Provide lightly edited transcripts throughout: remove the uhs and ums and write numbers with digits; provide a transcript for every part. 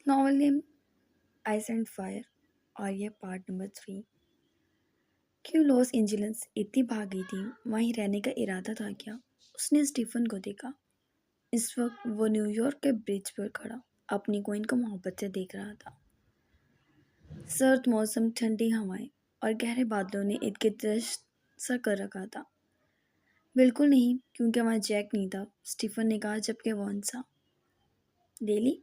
Novel name ice and fire और ये part number 3। क्यों लॉस एंजलिस इतनी भाग गई थी? वहीं रहने का इरादा था क्या? उसने स्टीफन को देखा। इस वक्त वो न्यूयॉर्क के ब्रिज पर खड़ा अपनी क्वीन को मोहब्बत से देख रहा था। सर्द मौसम, ठंडी हवाएं और गहरे बादलों ने इनके दृश्य सा कर रखा था। बिल्कुल नहीं, क्योंकि वहाँ जैक नहीं था, स्टीफन ने कहा जबकि वो हंसा। डेली,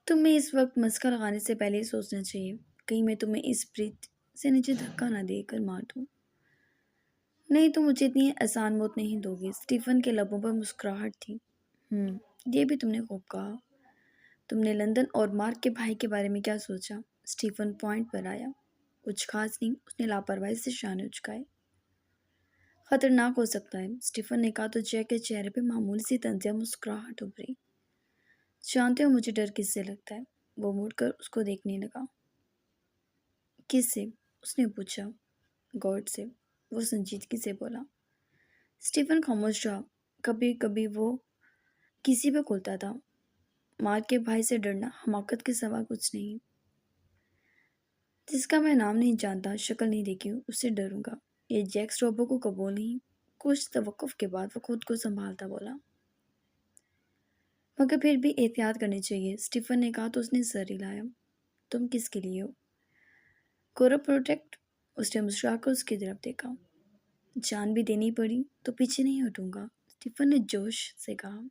तुम्हें इस वक्त मस्का लगाने से पहले ही सोचना चाहिए, कहीं मैं तुम्हें इस ब्रिज से नीचे धक्का ना देकर मार दूं। नहीं, तुम मुझे इतनी आसान मौत नहीं दोगे। स्टीफन के लबों पर मुस्कुराहट थी। ये भी तुमने खूब कहा। तुमने लंदन और मार्क के भाई के बारे में क्या सोचा? स्टीफन पॉइंट पर आया। कुछ खास नहीं, उसने लापरवाही से शाने उचकाए। खतरनाक हो सकता है, स्टीफन ने कहा तो जैक के चेहरे पे मामूली सी तंजिया मुस्कुराहट उभरी। जानते हो मुझे डर किससे लगता है? वो मुड़कर उसको देखने लगा। किससे? उसने पूछा। गॉड से, वो संजीदगी से बोला। स्टीफन खामोश रहा। कभी कभी वो किसी पे खुलता था। मार्क के भाई से डरना हमाकत के सिवा कुछ नहीं। जिसका मैं नाम नहीं जानता, शक्ल नहीं देखी हूँ, उससे डरूंगा। ये जैक स्ट्रॉबो को कबूल नहीं। कुछ तवक्कुफ के बाद वो खुद को संभालता बोला। मगर फिर भी एहतियात करनी चाहिए, स्टीफन ने कहा तो उसने सर हिलाया। तुम किसके लिए हो? कोरा प्रोटेक्ट। उसने मुस्कुराकर उसकी तरफ देखा। जान भी देनी पड़ी तो पीछे नहीं हटूंगा, स्टीफन ने जोश से कहा।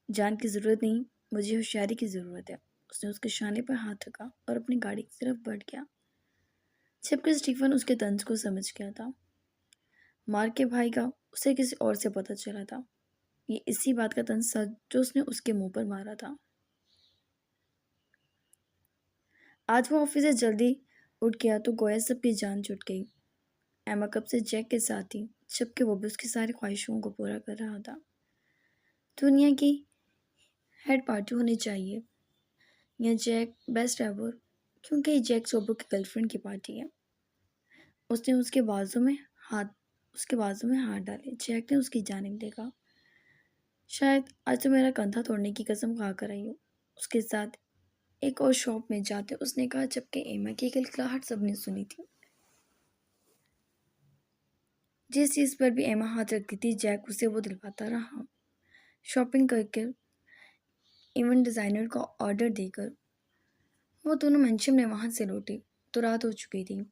जान की जरूरत नहीं, मुझे होशियारी की जरूरत है। उसने उसके शाने पर हाथ रखा और अपनी गाड़ी की तरफ बढ़ गया, जबकि स्टीफन उसके तंज को समझ गया था। मार्क के भाई का उसे किसी और से पता चला था। ये इसी बात का तंज था जो उसने उसके मुंह पर मारा था। आज वो ऑफिस से जल्दी उठ गया तो गोया सबकी जान छूट गई। एमा कब से जैक के साथ थी, जबकि वो भी उसकी सारी ख्वाहिशों को पूरा कर रहा था। दुनिया की हेड पार्टी होनी चाहिए या जैक बेस्ट एवर, क्योंकि ये जैक सोबो की गर्लफ्रेंड की पार्टी है। उसने हाथ उसके बाजू में हाथ डाले। जैक ने उसकी जानिब देखा। शायद आज तो मेरा कंधा तोड़ने की कसम खा कर आई हो। उसके साथ एक और शॉप में जाते उसने कहा, जबकि एमा की खिलखिलाहट सबने सुनी थी। जिस चीज़ पर भी एमा हाथ रखती थी, जैक उसे वो दिलवाता रहा। शॉपिंग करके इवेंट डिज़ाइनर का ऑर्डर देकर वो दोनों मंशम ने वहां से लौटी तो रात हो चुकी थी।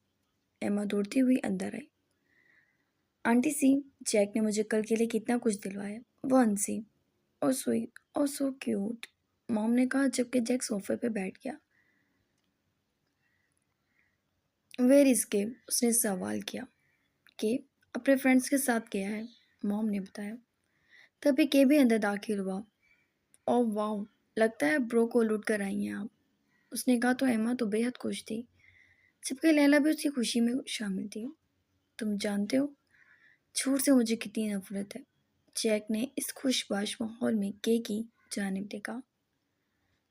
एमा दौड़ती हुई अंदर आई। आंटी सी, जैक ने मुझे कल के लिए कितना कुछ दिलवाया। वो हंसी। और स्वीट और सो क्यूट, मॉम ने कहा, जबकि जैक सोफे पे बैठ गया। वेयर इज के? उसने सवाल किया। के अपने फ्रेंड्स के साथ गया है, मॉम ने बताया। तभी के भी अंदर दाखिल हुआ। ओह वाह, लगता है ब्रो को लूट कर आई हैं आप, उसने कहा तो एमा तो बेहद खुश थी, जबकि लैला भी उसकी खुशी में शामिल थी। तुम जानते हो झूठ से मुझे कितनी नफरत है। जैक ने इस खुशबाश माहौल में के की जानिब देखा।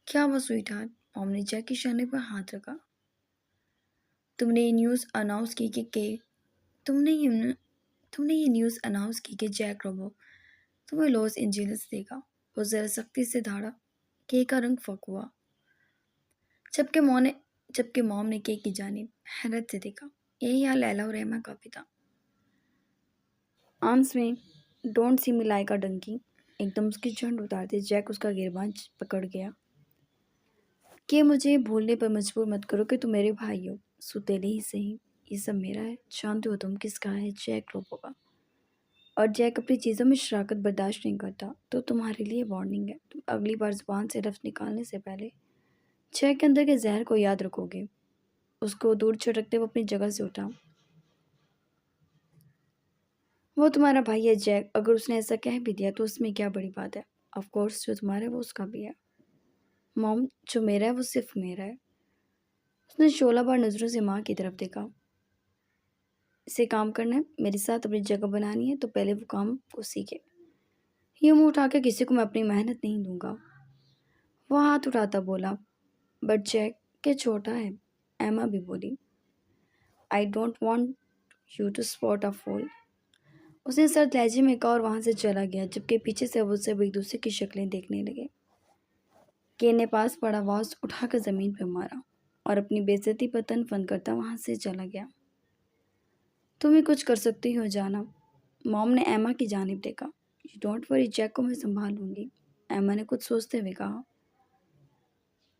क्या हुआ स्वीट हार्ट? मॉम ने जैक की शाने पर हाथ रखा। तुमने ये न्यूज़ अनाउंस की कि तुमने ये तुमने ये न्यूज़ अनाउंस की कि जैक रोबो तुम्हें लॉस एंजलिस देगा। वो जरा सख्ती से धाड़ा। के का रंग फक हुआ, जबकि मॉम ने के की जानिब हैरत से देखा। यही हाल लैला और रहमा का भी था। आर्म्स में don't see me like a donkey. एकदम उसकी झंड उतारते जैक उसका गिरबान पकड़ गया। कि मुझे भूलने पर मजबूर मत करो कि तुम मेरे भाई हो, सुतेले ही सही। ये सब मेरा है, जानते हो तुम किसका है? जैक रोबो का। और जैक अपनी चीज़ों में शराकत बर्दाश्त नहीं करता, तो तुम्हारे लिए वार्निंग है। तुम अगली बार जुबान से लफ्ज़ निकालने से पहले जैक के अंदर के जहर को याद रखोगे। उसको दूर छिड़कते वो अपनी जगह से उठा। वो तुम्हारा भाई है जैक, अगर उसने ऐसा कह भी दिया तो उसमें क्या बड़ी बात है। ऑफ कोर्स जो तुम्हारा है वो उसका भी है। मॉम, जो मेरा है वो सिर्फ मेरा है। उसने शोला बार नज़रों से माँ की तरफ देखा। इसे काम करना है, मेरे साथ अपनी जगह बनानी है, तो पहले वो काम को सीखे। यूं मुँह उठा के किसी को मैं अपनी मेहनत नहीं दूंगा। वो हाथ उठाता बोला। बट जैक के छोटा है, एमा भी बोली। I don't want you to spot a fool. उसने सर्द लहजे में कहा और वहां से चला गया, जबकि पीछे से वो सब एक दूसरे की शक्लें देखने लगे। केन ने पास पड़ा वाज उठाकर ज़मीन पर मारा और अपनी बेइज्जती पर तन फन करता वहाँ से चला गया। तुम ही कुछ कर सकती हो जाना। मॉम ने एमा की जानिब देखा। यू डोंट वरी, जैक को मैं संभाल लूंगी, एमा ने कुछ सोचते हुए कहा।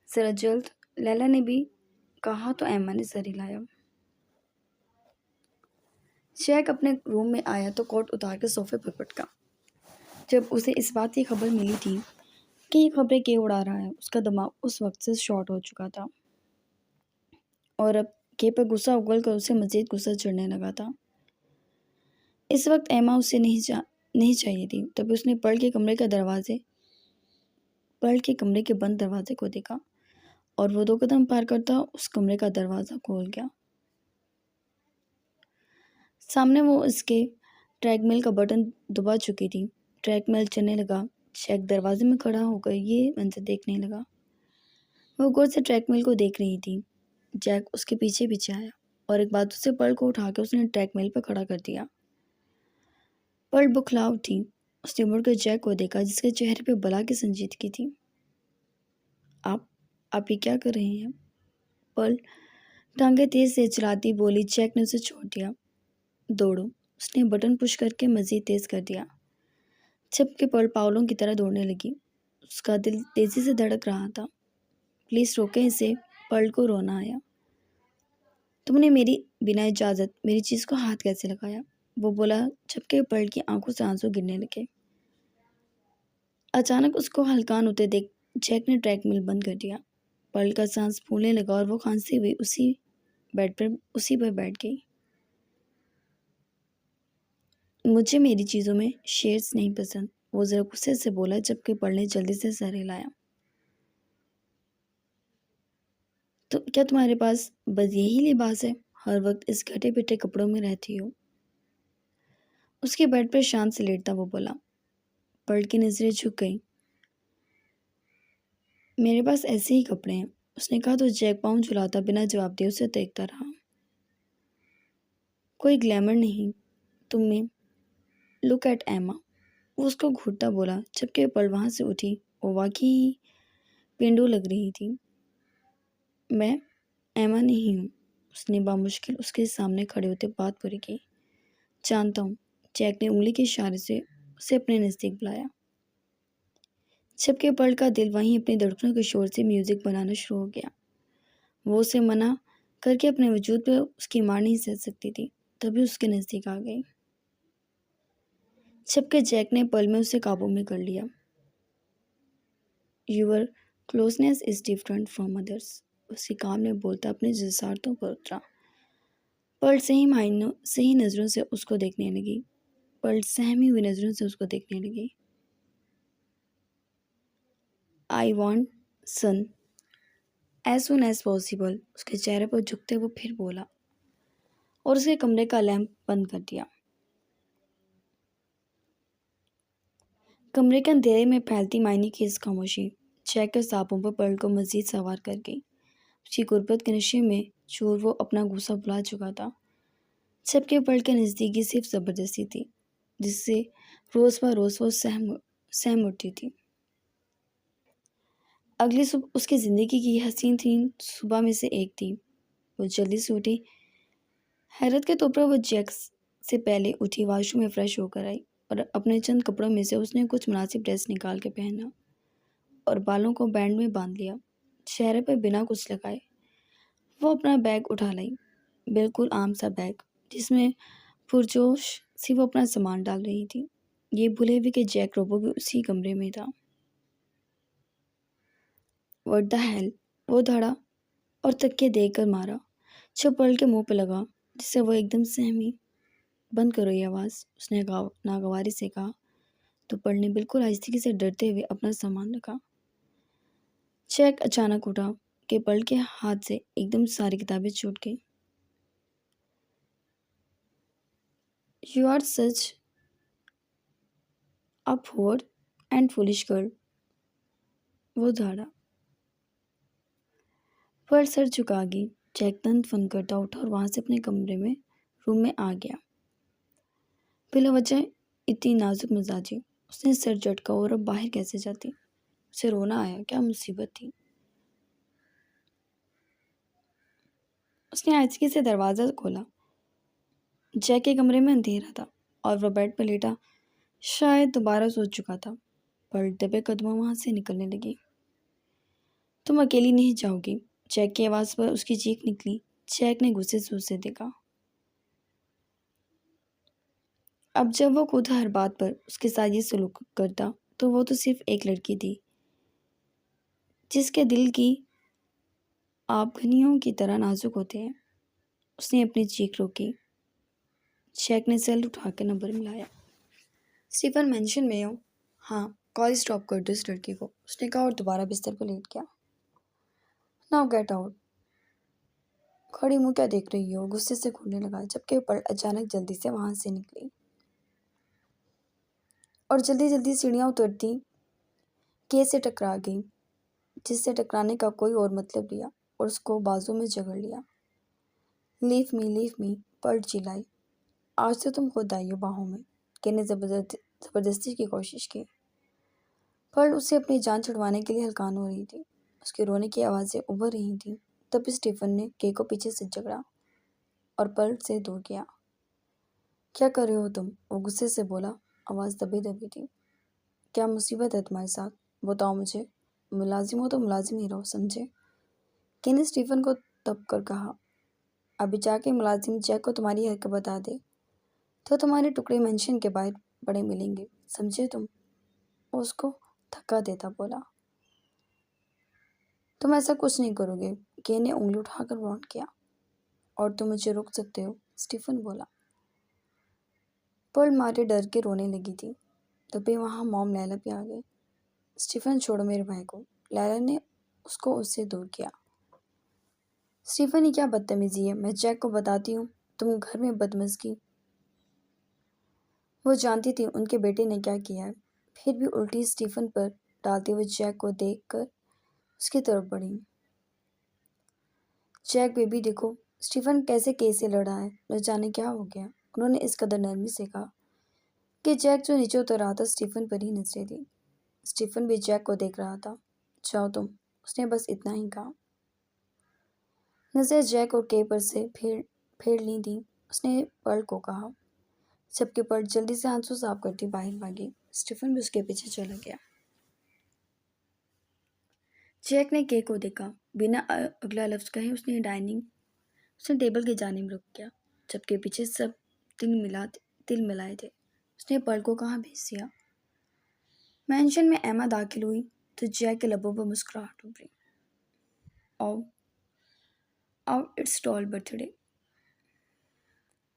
जरा जल्द, लैला ने भी कहा तो एमा ने सर हिलाया। जैक अपने रूम में आया तो कोट उतार कर सोफे पर पटका। जब उसे इस बात की खबर मिली थी कि ये खबरें के उड़ा रहा है, उसका दिमाग उस वक्त से शॉर्ट हो चुका था और अब के पर गुस्सा उगल कर उसे मजीद गुस्सा चढ़ने लगा था। इस वक्त एमा उसे नहीं चाहिए थी। तभी उसने पर्ल के कमरे के बंद दरवाजे को देखा और वो 2 कदम पार करता उस कमरे का दरवाज़ा खोल गया। सामने वो इसके ट्रेडमिल का बटन दबा चुकी थी। ट्रेडमिल चलने लगा। जैक दरवाजे में खड़ा होकर ये मंजर देखने लगा। वो गौर से ट्रेडमिल को देख रही थी। जैक उसके पीछे पीछे आया और एक बाजू से पर्ल को उठाकर उसने ट्रेडमिल पर खड़ा कर दिया। पर्ल बुखला उठी। उसने मुड़कर जैक को देखा जिसके चेहरे पे बला की संजीदगी थी। आप ये क्या कर रहे हैं? पर्ल टांगे तेज से चलाती बोली। जैक ने उसे छोड़ दिया। दौड़ो, उसने बटन पुश करके मजीद तेज कर दिया। जबकि पर्ल पागलों की तरह दौड़ने लगी। उसका दिल तेजी से धड़क रहा था। प्लीज़ रोकें इसे, पर्ल को रोना आया। तुमने मेरी बिना इजाज़त मेरी चीज़ को हाथ कैसे लगाया? वो बोला जबकि पर्ल की आंखों से आंसू गिरने लगे। अचानक उसको हल्कान होते देख जैक ने ट्रेडमिल बंद कर दिया। पर्ल का सांस फूलने लगा और वो खांसती हुई उसी पर बैठ गई। मुझे मेरी चीज़ों में शेयर्स नहीं पसंद, वो ज़रा गुस्से से बोला जबकि पर्ल ने जल्दी से सर हिलाया। तो क्या तुम्हारे पास बस यही लिबास है? हर वक्त इस घटे पिटे कपड़ों में रहती हो? उसके बेड पर शांत से लेटता वो बोला। पर्ल की नजरें झुक गईं। मेरे पास ऐसे ही कपड़े हैं, उसने कहा तो जैक पाँव झुलाता बिना जवाब दिए उसे देखता रहा। कोई ग्लैमर नहीं तुम में। लुक एट एमा, वो उसको घूरता बोला जबकि पर्ल वहाँ से उठी। वो वाकई पेंडू लग रही थी। मैं एमा नहीं हूँ, उसने बामुश्किल उसके सामने खड़े होते बात पूरी की। जानता हूँ, जैक ने उंगली के इशारे से उसे अपने नज़दीक बुलाया। जबकि पर्ल का दिल वहीं अपनी धड़कनों के शोर से म्यूजिक बनाना शुरू हो गया। वो उसे मना करके अपने वजूद पर उसकी मार नहीं सह सकती थी, तभी उसके नज़दीक आ गई। जबकि जैक ने पल में उसे काबू में कर लिया। Your closeness is different from others, उसके कान में बोलता अपने जसारतों पर उतरा। पर्ल सही नज़रों से उसको देखने लगी। पर्ल सहमी हुई नज़रों से उसको देखने लगी। I want soon as soon as possible, उसके चेहरे पर झुकते वो फिर बोला और उसके कमरे का लैंप बंद कर दिया। कमरे के अंधेरे में फैलती मायने की इस खामोशी जैक के सांपों पर पर्ल को मजीद सवार कर गई। उसकी गुर्बत के नशे में चूर वो अपना गुस्सा भुला चुका था। जबकि पर्ल के नज़दीकी सिर्फ ज़बरदस्ती थी जिससे रोज़ ब रोज़ वो सहम उठती थी। अगली सुबह उसकी ज़िंदगी की हसीन तीन सुबह में से एक थी। वो जल्दी से उठी। हैरत के तौर पर वो जैक से पहले उठी, वॉशरूम में फ्रेश होकर आई और अपने चंद कपड़ों में से उसने कुछ मुनासिब ड्रेस निकाल के पहना और बालों को बैंड में बांध लिया। चेहरे पर बिना कुछ लगाए वो अपना बैग उठा लाई। बिल्कुल आम सा बैग जिसमें पुरजोश सी वो अपना सामान डाल रही थी। ये भूले हुए कि जैक रोबो भी उसी कमरे में था। व्हाट द हेल, वो धड़ा और तकिए देकर मारा जो पर्ल के मुंह पे लगा, जिससे वो एकदम सहमी। बंद करो ये आवाज़, उसने नागवारी से कहा। तो पर्ल ने बिल्कुल आहिस्ते से डरते हुए अपना सामान रखा। जैक अचानक उठा कि पर्ल के हाथ से एकदम सारी किताबें छूट गई। You are such a poor and foolish girl, वो धाड़ा। पर्ल सर झुका गई। जैक तन फन करता उठा और वहां से अपने कमरे में रूम में आ गया। बिला वजह इतनी नाजुक मिजाजी, उसने सर झटका और अब बाहर कैसे जाती। उसे रोना आया, क्या मुसीबत थी। उसने आहिस्ते से दरवाज़ा खोला। जैक के कमरे में अंधेरा था और वह बेड पर लेटा शायद दोबारा सोच चुका था। पर दबे कदमों वहां से निकलने लगी। तुम अकेली नहीं जाओगी। जैक की आवाज़ पर उसकी चीख निकली। जैक ने गुस्से से उसे देखा। अब जब वो खुद हर बात पर उसके साथ ये सलूक करता तो वो तो सिर्फ एक लड़की थी जिसके दिल की आभगनियों की तरह नाजुक होते हैं। उसने अपनी चीख रोकी। जैक ने सेल उठाकर नंबर मिलाया। स्टीफन मेंशन में हो। हाँ, कॉल स्टॉप कर दो इस लड़की को, उसने कहा और दोबारा बिस्तर पर लेट गया। Now get out. खड़ी मुंह क्या देख रही हो, गुस्से से घूरने लगा जबकि पल अचानक जल्दी से वहां से निकली और जल्दी जल्दी सीढ़ियां उतरती के से टकरा गई, जिससे टकराने का कोई और मतलब लिया और उसको बाजू में जकड़ लिया। लीव मी, पर्ल चिल्लाई। आज तो तुम खुद आई हो बाहों में, के ने जबरदस्ती की कोशिश की। पर्ल उससे अपनी जान छुड़वाने के लिए हलकान हो रही थी। उसके रोने की आवाज़ें उभर रही थीं। तभी स्टीफन ने के को पीछे से जकड़ा और पर्ल से दूर किया। क्या कर रहे हो तुम, वो गुस्से से बोला। आवाज़ दबी दबी थी। क्या मुसीबत है तुम्हारे साथ, बताओ मुझे। मुलाजिम हो तो मुलाजिम ही रहो, समझे। के ने स्टीफन को तब कर कहा। अभी जाके मुलाजिम जैक को तुम्हारी हरकत बता दे तो तुम्हारे टुकड़े मेंशन के बाहर बड़े मिलेंगे, समझे तुम। वो उसको धक्का देता बोला। तुम ऐसा कुछ नहीं करोगे, के ने उंगली उठाकर वार्न किया। और तुम मुझे रोक सकते हो, स्टीफन बोला। पर्ल मारे डर के रोने लगी थी। तभी वहाँ मॉम लैला भी आ गई। स्टीफन छोड़ो मेरे भाई को, लैला ने उसको उससे दूर किया। स्टीफन ये क्या बदतमीजी है, मैं जैक को बताती हूँ। तुम घर में बदमज़गी। वो जानती थी उनके बेटे ने क्या किया है, फिर भी उल्टी स्टीफन पर डालते हुए जैक को देखकर उसकी तरफ बढ़ी। जैक बेबी देखो, स्टीफन कैसे केस से लड़ा है, न जाने क्या हो गया। उन्होंने इस कदर नरमी से कहा कि जैक जो नीचे उतर रहा था स्टीफन पर ही नजरें थी। स्टीफन भी जैक को देख रहा था। जाओ तुम, उसने बस इतना ही कहा। नजर जैक और के पर से फेर फेर ली थी। उसने पर्ल को कहा। सबके पर्ल जल्दी से आंसू साफ करती बाहर भागी। स्टीफन भी उसके पीछे चला गया। जैक ने के को देखा। बिना अगला लफ्ज कहे उसने टेबल के जानिब रुक गया, जबकि पीछे सब तिल मिलाए थे। उसने पर्ल को कहाँ भेज दिया। मेंशन में एमा दाखिल हुई तो जैक के लबों पर मुस्कुराहट उभरी। ओह ओह, इट्स टॉल बर्थडे,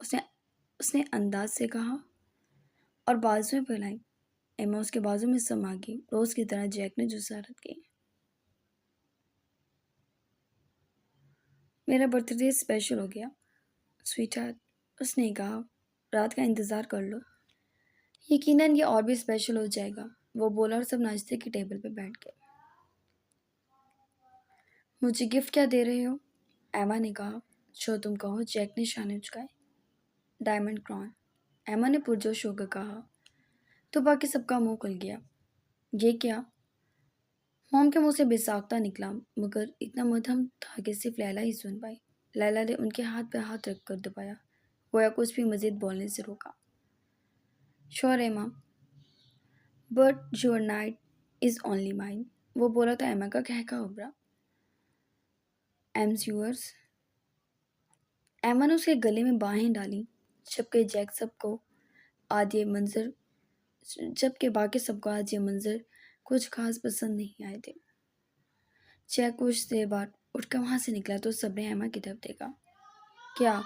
उसने उसने अंदाज से कहा और बाजुएं फैलाई। एमा उसके बाजू में समा गई। रोज की तरह जैक ने जुसारत की। मेरा बर्थडे स्पेशल हो गया स्वीटहार्ट, उसने कहा। रात का इंतज़ार कर लो, यकीनन ये और भी स्पेशल हो जाएगा, वो बोला और सब नाश्ते की टेबल पर बैठ गए। मुझे गिफ्ट क्या दे रहे हो, एमा ने कहा। जो तुम कहो, जैक ने शाने उचकाए। डायमंड क्रॉन, एमा ने पुरजोश होकर कहा। तो बाकी सबका मुंह खुल गया। ये क्या, मॉम के मुंह से बेसाख्ता निकला, मगर इतना मध्यम था कि सिर्फ लैला ही सुन पाई। लैला ने उनके हाथ पर हाथ रखकर दबाया, गोया कुछ भी मजीद बोलने से रोका। श्योर एमा, but your night is only mine, वो बोला तो एमा का कहका उभरा। एम्स यूअर्स, एमा ने उसके गले में बाहें डाली, जबकि जैक सबको आज ये मंजर जबकि बाकी सबको आज ये मंजर कुछ खास पसंद नहीं आए थे। जैक कुछ देर बाद उठकर वहां से निकला तो सबने एमा की तरफ देखा। क्या,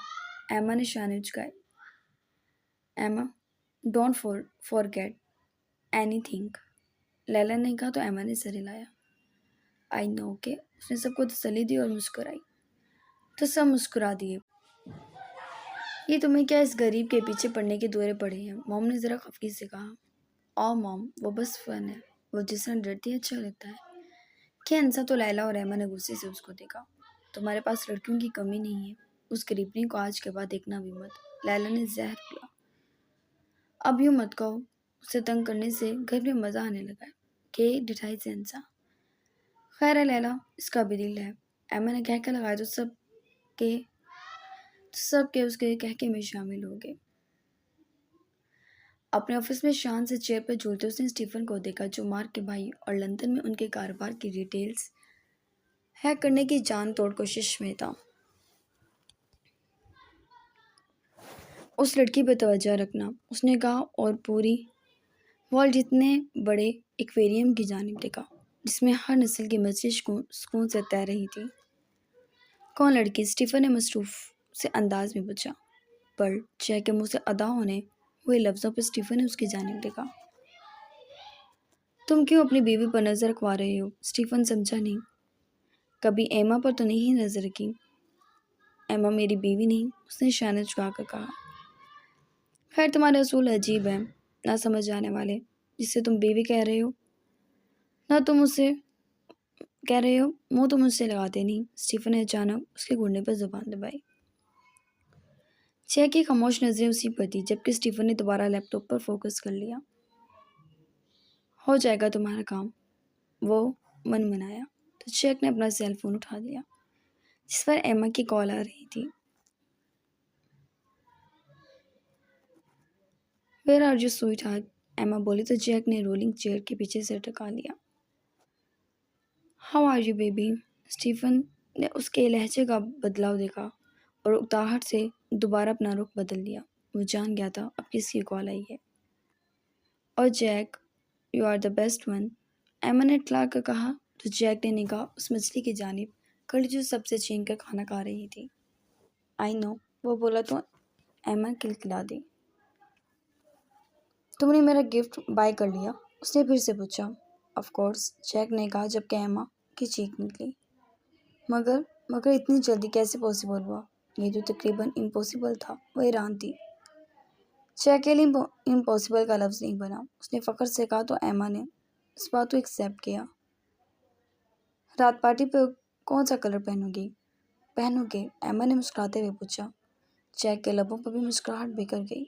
एमा ने शाने उचकाए। एमा, डोंट फॉरगेट एनीथिंग, लैला ने कहा तो एमा ने सर हिलाया। आई नो के, उसने सबको तसल्ली दी और मुस्कुराई तो सब मुस्कुरा दिए। ये तुम्हें क्या इस गरीब के पीछे पड़ने के दौरे पड़े हैं, मॉम ने ज़रा खफगी से कहा। ओ मॉम, वो बस फन है, वो जिस तरह डरती है अच्छा लगता है। क्या अंसा तो लैला और एमा ने गुस्से से उसको देखा। तुम्हारे पास लड़कियों की कमी नहीं है, उस गरीबनी को आज के बाद देखना भी मत, लैला ने जहर पिया। अब यूँ मत कहो, उसे तंग करने से घर में मज़ा आने लगा है। के डिटाइजेंसा। खैर है लैला, इसका भी दिल है। एमा ने कह के लगाया के तो सब के उसके कहके में शामिल हो गए। अपने ऑफिस में शान से चेयर पर झूलते उसने स्टीफन को देखा, जो मार्क के भाई और लंदन में उनके कारोबार की डिटेल्स हैक करने की जान तोड़ कोशिश में था। उस लड़की पर तवज्जो रखना, उसने कहा, और पूरी वॉल जितने बड़े एक्वेरियम की जानिब देखा, जिसमें हर नस्ल की मछली सुकून से तैर रही थी। कौन लड़की? स्टीफन ने मसरूफ से अंदाज में पूछा। पर जय के मुंह से अदा होने हुए लफ्जों पर स्टीफन ने उसकी जानिब देखा। तुम क्यों अपनी बीवी पर नजर रखवा रहे हो? स्टीफन समझा नहीं। कभी एमा पर तो नहीं नजर रखी। एमा मेरी बीवी नहीं, उसने शाने झुकाकर कहा। खैर तुम्हारे असूल अजीब हैं, ना समझ आने वाले। जिसे तुम बीवी कह रहे हो ना तुम उसे कह रहे हो, मुंह तो मुझसे लगाते नहीं। स्टीफन ने अचानक उसके घुटने पर जुबान दबाई। जय की खामोश नजरें उसी पर थी, जबकि स्टीफन ने दोबारा लैपटॉप पर फोकस कर लिया। हो जाएगा तुम्हारा काम, वो मन मनाया। तो जैक ने अपना सेल फोन उठा लिया, जिस पर एमा की कॉल आ रही थी। Where are you sweetheart? Emma बोली तो जैक ने रोलिंग चेयर के पीछे से टका लिया। How are you baby? Stephen ने उसके लहजे का बदलाव देखा और उकताहट से दोबारा अपना रुख बदल लिया। वो जान गया था अब किसकी कॉल आई है। और Jack, you are the best one, Emma ने इतला कर कहा। तो जैक ने निगाह उस मछली की जानिब कर ली जो सबसे छीन कर खाना खा रही थी। आई नो, वो बोला तो एमा किलकिला दी। तुमने मेरा गिफ्ट बाय कर लिया? उसने फिर से पूछा। ऑफ कोर्स, जैक ने कहा, जबकि एमा की चीख निकली। मगर मगर इतनी जल्दी कैसे पॉसिबल हुआ? ये तो तकरीबन इम्पॉसिबल था। वो हैरान थी। जैक के लिए इम्पॉसिबल का लफ्ज़ नहीं बना। उसने फ़ख्र से कहा। तो एमा ने इस बात को एक्सेप्ट किया। रात पार्टी पे कौन सा कलर पहनोगे? एमा ने मुस्कुराते हुए पूछा। जैक के लबों पर भी मुस्कुराहट बिखर गई।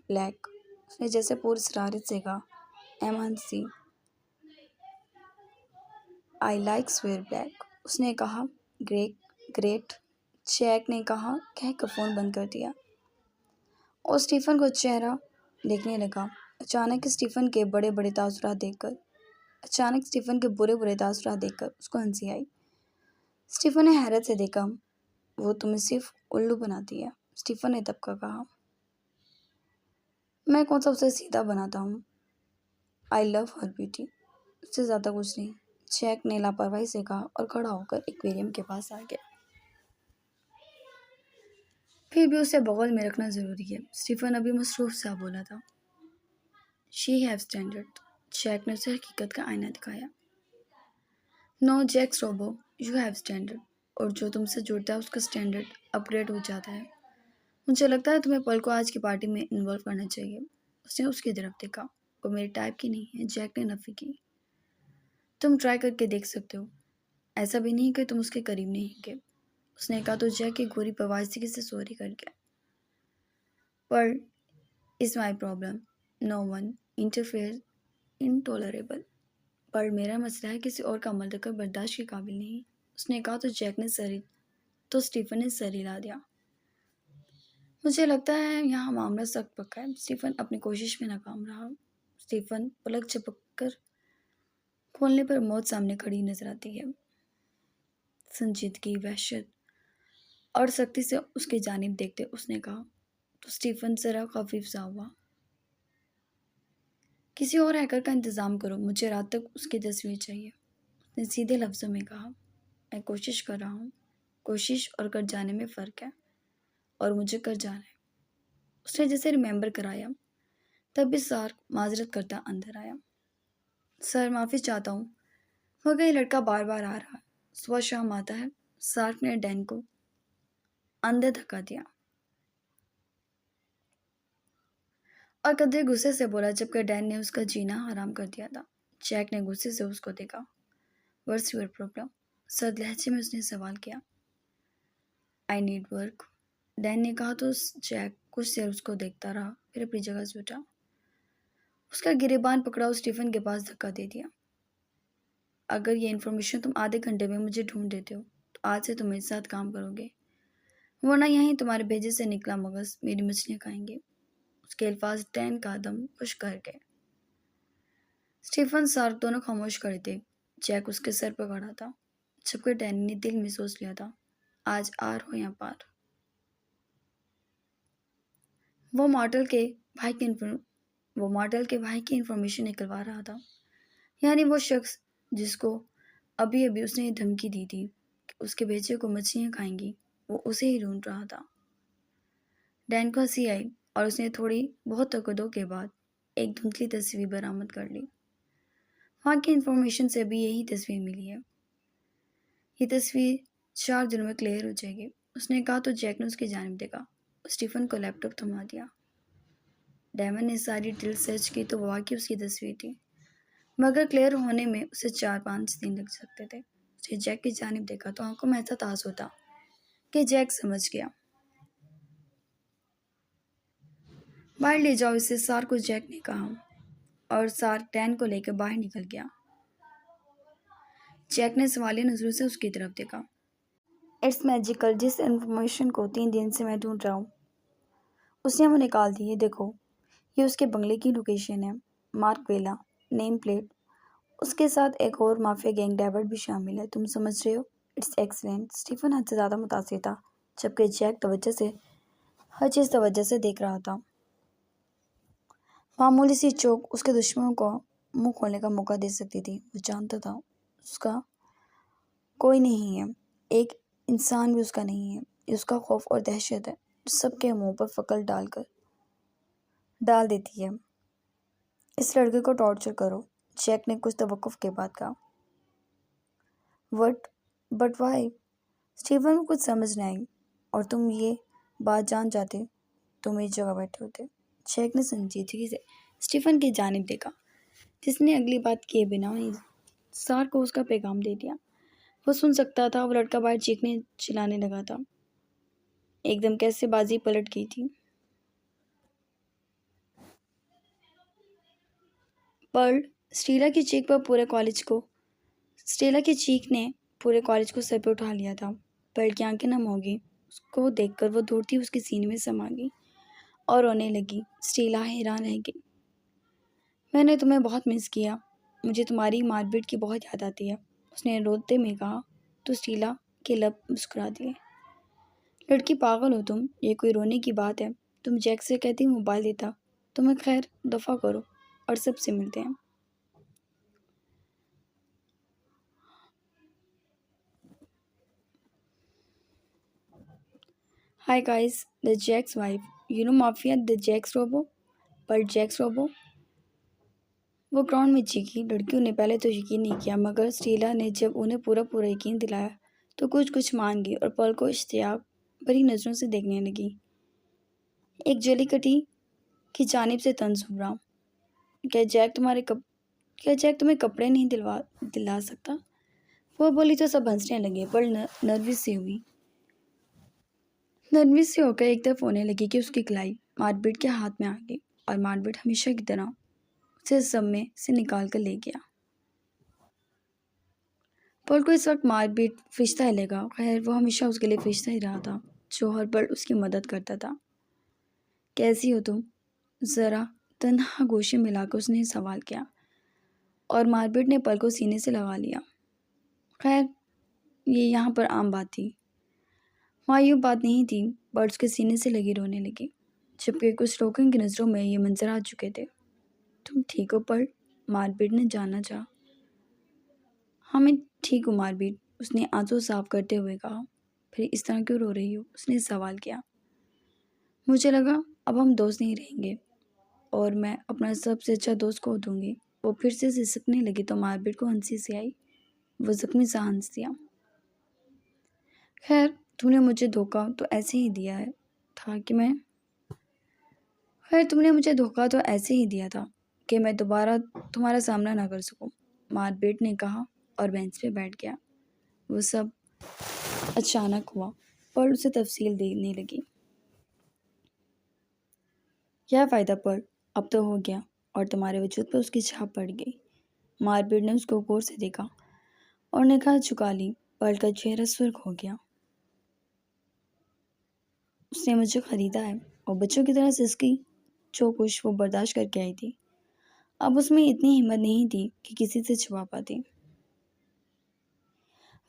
ब्लैक, उसने जैसे पूरी शरारत से कहा। एमा हंसी। आई लाइक स्वेयर ब्लैक, उसने कहा। ग्रेट, जैक ने कहा, कह कर फ़ोन बंद कर दिया और स्टीफन को चेहरा देखने लगा। अचानक स्टीफन के बुरे बुरे तासुरात देखकर उसको हंसी आई। स्टीफन ने हैरत से देखा। वो तुम्हें सिर्फ उल्लू बनाती है, स्टीफन ने दबका कहा। मैं कौन सा उसे सीधा बनाता हूँ? आई लव हर ब्यूटी, उससे ज़्यादा कुछ नहीं, जैक ने लापरवाही से कहा और खड़ा होकर एक्वेरियम के पास आ गया। फिर भी उसे बगल में रखना ज़रूरी है, स्टीफन अभी मसरूफ सा बोला था। शी हैव स्टैंडर्ड, जैक ने उसे हकीकत का आईना दिखाया। No Jack Strawbo, you have standard, और जो तुमसे जुड़ता है उसका स्टैंडर्ड अपग्रेड हो जाता है। मुझे लगता है तुम्हें पल को आज की पार्टी में इन्वॉल्व करना चाहिए। उसने उसकी तरफ देखा। वो मेरे टाइप की नहीं है, जैक ने नफी की। तुम ट्राई करके देख सकते हो, ऐसा भी नहीं कि तुम उसके करीब नहीं के, उसने कहा। तो जैक की गोरी प्रवासी से सॉरी कर गया। पर is my problem, no one interfere intolerable, पर मेरा मसला है किसी और का अमल देखकर बर्दाश्त के काबिल नहीं, उसने कहा। तो स्टीफन ने सर हिला दिया। मुझे लगता है यहाँ मामला सख्त पक्का है। स्टीफन अपनी कोशिश में नाकाम रहा। स्टीफन पलक झपक कर खोलने पर मौत सामने खड़ी नजर आती है। संजीदगी, वहशत और सख्ती से उसकी जानिब देखते उसने कहा। तो स्टीफन जरा खफीफ सा हुआ। किसी और हैकर का इंतज़ाम करो, मुझे रात तक उसकी तस्वीर चाहिए, उसने सीधे लफ्ज़ों में कहा। मैं कोशिश कर रहा हूँ। कोशिश और कर जाने में फ़र्क है, और मुझे कर जाना है, उसने जैसे रिमेंबर कराया। तब भी सार्क माजरत करता अंदर आया। सर, माफ़ी चाहता हूँ, मगर ये लड़का बार बार आ रहा है, सुबह शाम आता है। सार्क ने डैन को अंदर धक्का दिया और कदरे गुस्से से बोला, जबकि डैन ने उसका जीना हराम कर दिया था। जैक ने गुस्से से उसको देखा। What's your problem? सर्द लहजे में उसने सवाल किया। आई नीड वर्क, डैन ने कहा। तो जैक कुछ देर उसको देखता रहा, फिर अपनी जगह से उठा। उसका गिरेबान पकड़ा और स्टीफन के पास धक्का दे दिया। अगर ये इन्फॉर्मेशन तुम आधे घंटे में मुझे ढूंढ देते हो तो आज से तुम मेरे साथ काम करोगे, वरना यहीं तुम्हारे भेजे से निकला मगज मेरी मछलियाँ खाएंगे। उसके अल्फाज डैन का दम खुश कर गए। स्टीफन सार्क दोनों खामोश खड़े थे। जैक उसके सर पर खड़ा था, जबकि डैनी ने दिल में सोच लिया था, आज आर हो या पार। वो मॉडल के भाई की इन्फॉर्म वो मॉडल के भाई की इन्फॉर्मेशन निकलवा रहा था। यानी वो शख्स जिसको अभी अभी उसने ये धमकी दी थी कि उसके बेचे को मछलियाँ खाएंगी, वो उसे ही ढूंढ रहा था। डैन को हंसी आई और उसने थोड़ी बहुत तकदो के बाद एक धुंधली तस्वीर बरामद कर ली। वहाँ की इन्फॉर्मेशन से अभी यही तस्वीर मिली है। ये तस्वीर 4 दिनों में क्लियर हो जाएगी, उसने कहा तो जैक ने उसकी जानिब देखा। स्टीफन को लैपटॉप थमा दिया। डैमन ने सारी डिटेल सर्च की तो वाकई उसकी तस्वीर थी, मगर क्लियर होने में उसे 4-5 दिन लग सकते थे। उसने जैक की जानिब देखा तो आंखों में ऐसा तास होता कि जैक समझ गया। बाहर ले जाओ इसे, सार को जैक ने कहा, और सार डैन को लेकर बाहर निकल गया। जैक ने सवालिया नजरों से उसकी तरफ देखा। इट्स मैजिकल, जिस इन्फॉर्मेशन को 3 दिन से मैं ढूंढ रहा हूँ उसने वो निकाल दी है। देखो, ये उसके बंगले की लोकेशन है। मार्क वेला, नेम प्लेट, उसके साथ एक और माफिया गैंग डेविड भी शामिल है। तुम समझ रहे हो? It's excellent. स्टीफन हद से ज़्यादा मुतासिर था, जबकि जैक तवज्जो से हर चीज़ तवज्जो से देख रहा था। मामूली सी चौक उसके दुश्मनों को मुंह खोलने का मौका दे सकती थी। वो जानता था उसका कोई नहीं है, एक इंसान भी उसका नहीं है। ये उसका खौफ और दहशत है जो सबके मुंह पर फकल डाल देती है। इस लड़के को टॉर्चर करो, जैक ने कुछ तवक्कुफ के बाद कहा। What but why? स्टीफन को कुछ समझ नहीं आई। और तुम ये बात जान जाते तो मेरी जगह बैठे होते। जैक ने संजीदगी से स्टीफन की जानिब देखा, जिसने अगली बात किए बिना ही सार को उसका पैगाम दे दिया। वो सुन सकता था। वो लड़का बाहर चीखने चिल्लाने लगा था। एकदम कैसे बाजी पलट गई थी। पर्ल, स्टीला की चीख पर पूरे कॉलेज को स्टेला की चीख ने पूरे कॉलेज को सर पे उठा लिया था। पर्ल की आंखें नम हो गई। उसको देखकर वो दौड़ती उसके सीने में समा गई और रोने लगी। स्टीला हैरान रह गई। मैंने तुम्हें बहुत मिस किया, मुझे तुम्हारी मारपीट की बहुत याद आती है, उसने रोते में कहा। तो स्टीला के लब मुस्कुरा दिए। लड़की पागल हो तुम, ये कोई रोने की बात है? तुम जैक से कहती मोबाइल देता। तुम्हें खैर दफ़ा करो और सबसे मिलते हैं। Hi guys, the Jack's wife, you know mafia the Jack's robo. पर जैक्स रोबो, वो ग्राउंड में चीखी। लड़कियों ने पहले तो यकीन नहीं किया, मगर स्टीला ने जब उन्हें पूरा पूरा यकीन दिलाया तो कुछ कुछ मान गई और पर्ल को इश्तियाक भरी नज़रों से देखने लगी। एक जलीकटी की जानिब से तंज उभरा। क्या जैक क्या जैक तुम्हें कपड़े नहीं दिला सकता? वो बोली तो सब हंसने लगे। पर नर्वस सी होकर एक तरफ होने लगी कि उसकी कलाई मारपीट के हाथ में आ गई और मारपीट हमेशा की तरह उसे सब में से निकाल कर ले गया। पल को इस वक्त मारपीट फरिश्ता ही लगा। खैर, वो हमेशा उसके लिए फरिश्ता ही रहा था जो हर पल उसकी मदद करता था। कैसी हो तुम? ज़रा तन्हा गोशी मिलाकर उसने सवाल किया और मारपीट ने पल को सीने से लगा लिया। खैर, ये यहाँ पर आम बात थी। मायूब बात नहीं थी। बर्ड्स के सीने से लगी रोने लगी, जबकि कुछ लोगों की नज़रों में ये मंजर आ चुके थे। तुम ठीक हो पर्ल? मारपीट ने जानना चाहा। हाँ, मैं ठीक हूँ मारपीट, उसने आंसू साफ करते हुए कहा। फिर इस तरह क्यों रो रही हो? उसने सवाल किया। मुझे लगा अब हम दोस्त नहीं रहेंगे और मैं अपना सबसे अच्छा दोस्त खो दूंगी। वो फिर से सिसकने लगी तो मारपीट को हंसी से आई। वो जख्मी सा हंस दिया। खैर, तुमने मुझे धोखा तो ऐसे ही दिया है था कि मैं खैर तुमने मुझे धोखा तो ऐसे ही दिया था कि मैं दोबारा तुम्हारा सामना ना कर सकूं, मारपीट ने कहा और बेंच पे बैठ गया। वो सब अचानक हुआ पर उसे तफसील देने लगी। क्या फ़ायदा पर, अब तो हो गया और तुम्हारे वजूद पर उसकी छाप पड़ गई। मारपीट ने उसको गौर से देखा। और निगाह झुका ली। पल का चेहरा सुर्ख हो गया। उसने मुझे खरीदा है और बच्चों की तरह सिसकी जो कुछ वो बर्दाश्त करके आई थी, अब उसमें इतनी हिम्मत नहीं थी कि किसी से छुपा पाती।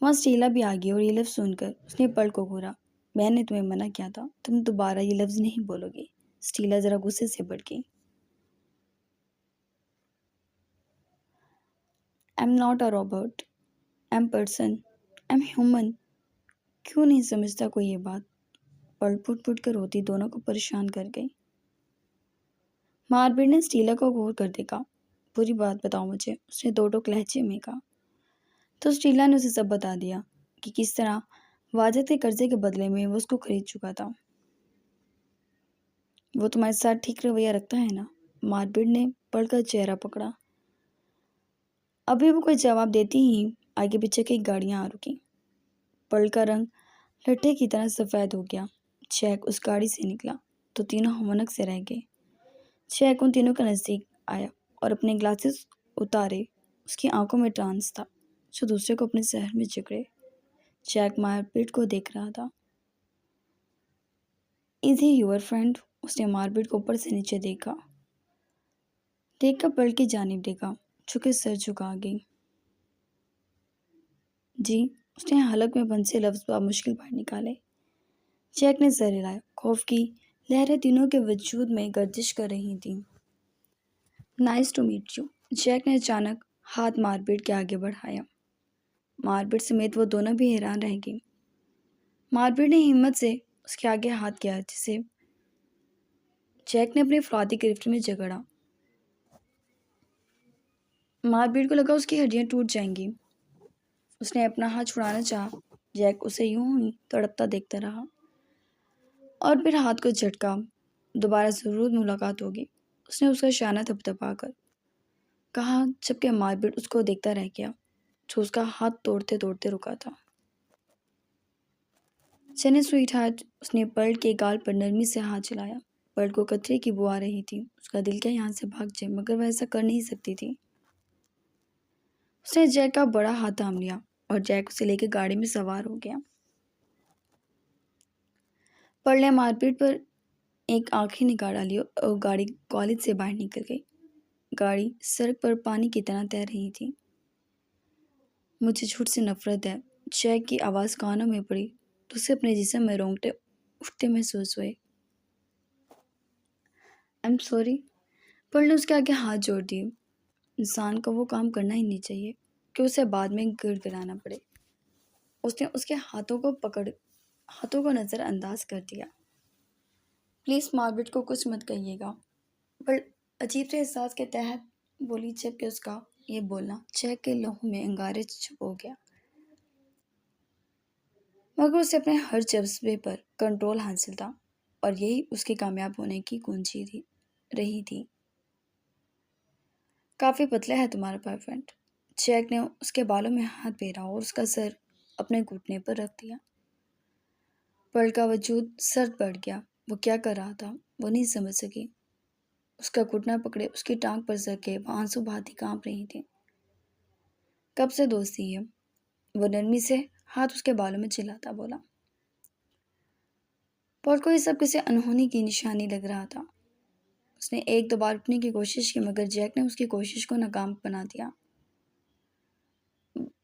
वहाँ स्टीला भी आ गई और ये लफ्ज़ सुनकर उसने पल को घूरा। मैंने तुम्हें मना किया था, तुम दोबारा ये लफ्ज़ नहीं बोलोगी। स्टीला जरा गुस्से से बढ़ गई। I am not a robot, I am person, I am human. क्यों नहीं समझता कोई ये बात? पल फुट फुट कर रोती दोनों को परेशान कर गई। मारपीट ने स्टीला को गौर कर देखा। पूरी बात बताओ मुझे, उसने दो टोक लहजे में कहा। तो स्टीला ने उसे सब बता दिया कि किस तरह वाजिद के कर्जे के बदले में वो उसको खरीद चुका था। वो तुम्हारे साथ ठीक रवैया रखता है ना? मारपीट ने पल का चेहरा पकड़ा। अभी वो कोई जवाब देती ही आगे पीछे की गाड़ियां आ रुकी। पल का रंग लट्ठे की तरह सफ़ेद हो गया। जैक उस गाड़ी से निकला तो तीनों हमनक से रह गए। जैक उन तीनों के नज़दीक आया और अपने ग्लासेस उतारे। उसकी आंखों में ट्रांस था जो दूसरे को अपने शहर में जकड़े। जैक मारपीट को देख रहा था। Is he your friend? उसने मारपीट को ऊपर से नीचे देखा। देखकर पल की जानिब देखा, झुके सर झुका गई। जी, उसने हलक में बंद से लफ्ज़ मुश्किल बाहर निकाले। जैक ने सर हिलाया। खौफ की लहरें तीनों के वजूद में गर्दिश कर रही थीं। Nice to meet you. Jack ने अचानक हाथ मारपीट के आगे बढ़ाया। मारपीट समेत वो दोनों भी हैरान रह गई। मारपीट ने हिम्मत से उसके आगे हाथ किया जिसे जैक ने अपनी फौलादी गिरफ्त में जकड़ा। मारपीट को लगा उसकी हड्डियां टूट जाएंगी। उसने अपना हाथ छुड़ाना चाहा। जैक उसे यूं ही तड़पता देखता रहा और फिर हाथ को झटका। दोबारा ज़रूर मुलाकात होगी, उसने उसका शाना थपथपा कर कहा, जबकि मारपीट उसको देखता रह गया जो उसका हाथ तोड़ते तोड़ते रुका था। चने स्वीट हार्ट। उसने पर्ल के गाल पर नरमी से हाथ चलाया। पर्ल को कतरे की बू आ रही थी। उसका दिल क्या यहाँ से भाग जाए, मगर वह ऐसा कर नहीं सकती थी। उसने जैक का बड़ा हाथ थाम लिया और जैक उसे लेकर गाड़ी में सवार हो गया। पर्ल ने मारपीट पर एक आंखें निगाह डाली और गाड़ी कॉलेज से बाहर निकल गई। गाड़ी सड़क पर पानी की तरह तैर रही थी। मुझे झूठ से नफरत है। जैक की आवाज़ कानों में पड़ी तो उसे अपने जिस्म में रोंगटे उठते महसूस हुए। I am sorry. पर्ल ने उसके आगे हाथ जोड़ दिए। इंसान को वो काम करना ही नहीं चाहिए कि उसे बाद में गिड़गिड़ाना पड़े। उसने उसके हाथों को नज़रअंदाज कर दिया। प्लीज़ मार्गरेट को कुछ मत कहिएगा। पर अजीब से एहसास के तहत बोली, जबकि उसका ये बोलना जैक के लहू में अंगारे छुप हो गया। मगर उसे अपने हर जज्बे पर कंट्रोल हासिल था और यही उसके कामयाब होने की कुंजी रही थी। काफ़ी पतला है तुम्हारा बॉयफ्रेंड। जैक ने उसके बालों में हाथ फेरा और उसका सर अपने घुटने पर रख दिया। पर्ल का वजूद सर्द पड़ गया। वो क्या कर रहा था वो नहीं समझ सकी। उसका घुटना पकड़े उसकी टांग पर सर के वो आंसू बहाती कांप रही थी। कब से दोस्ती है? वो नरमी से हाथ उसके बालों में चिल्लाता बोला। पॉल को ये सब किसी अनहोनी की निशानी लग रहा था। उसने एक दो बार उठने की कोशिश की, मगर जैक ने उसकी कोशिश को नाकाम बना दिया।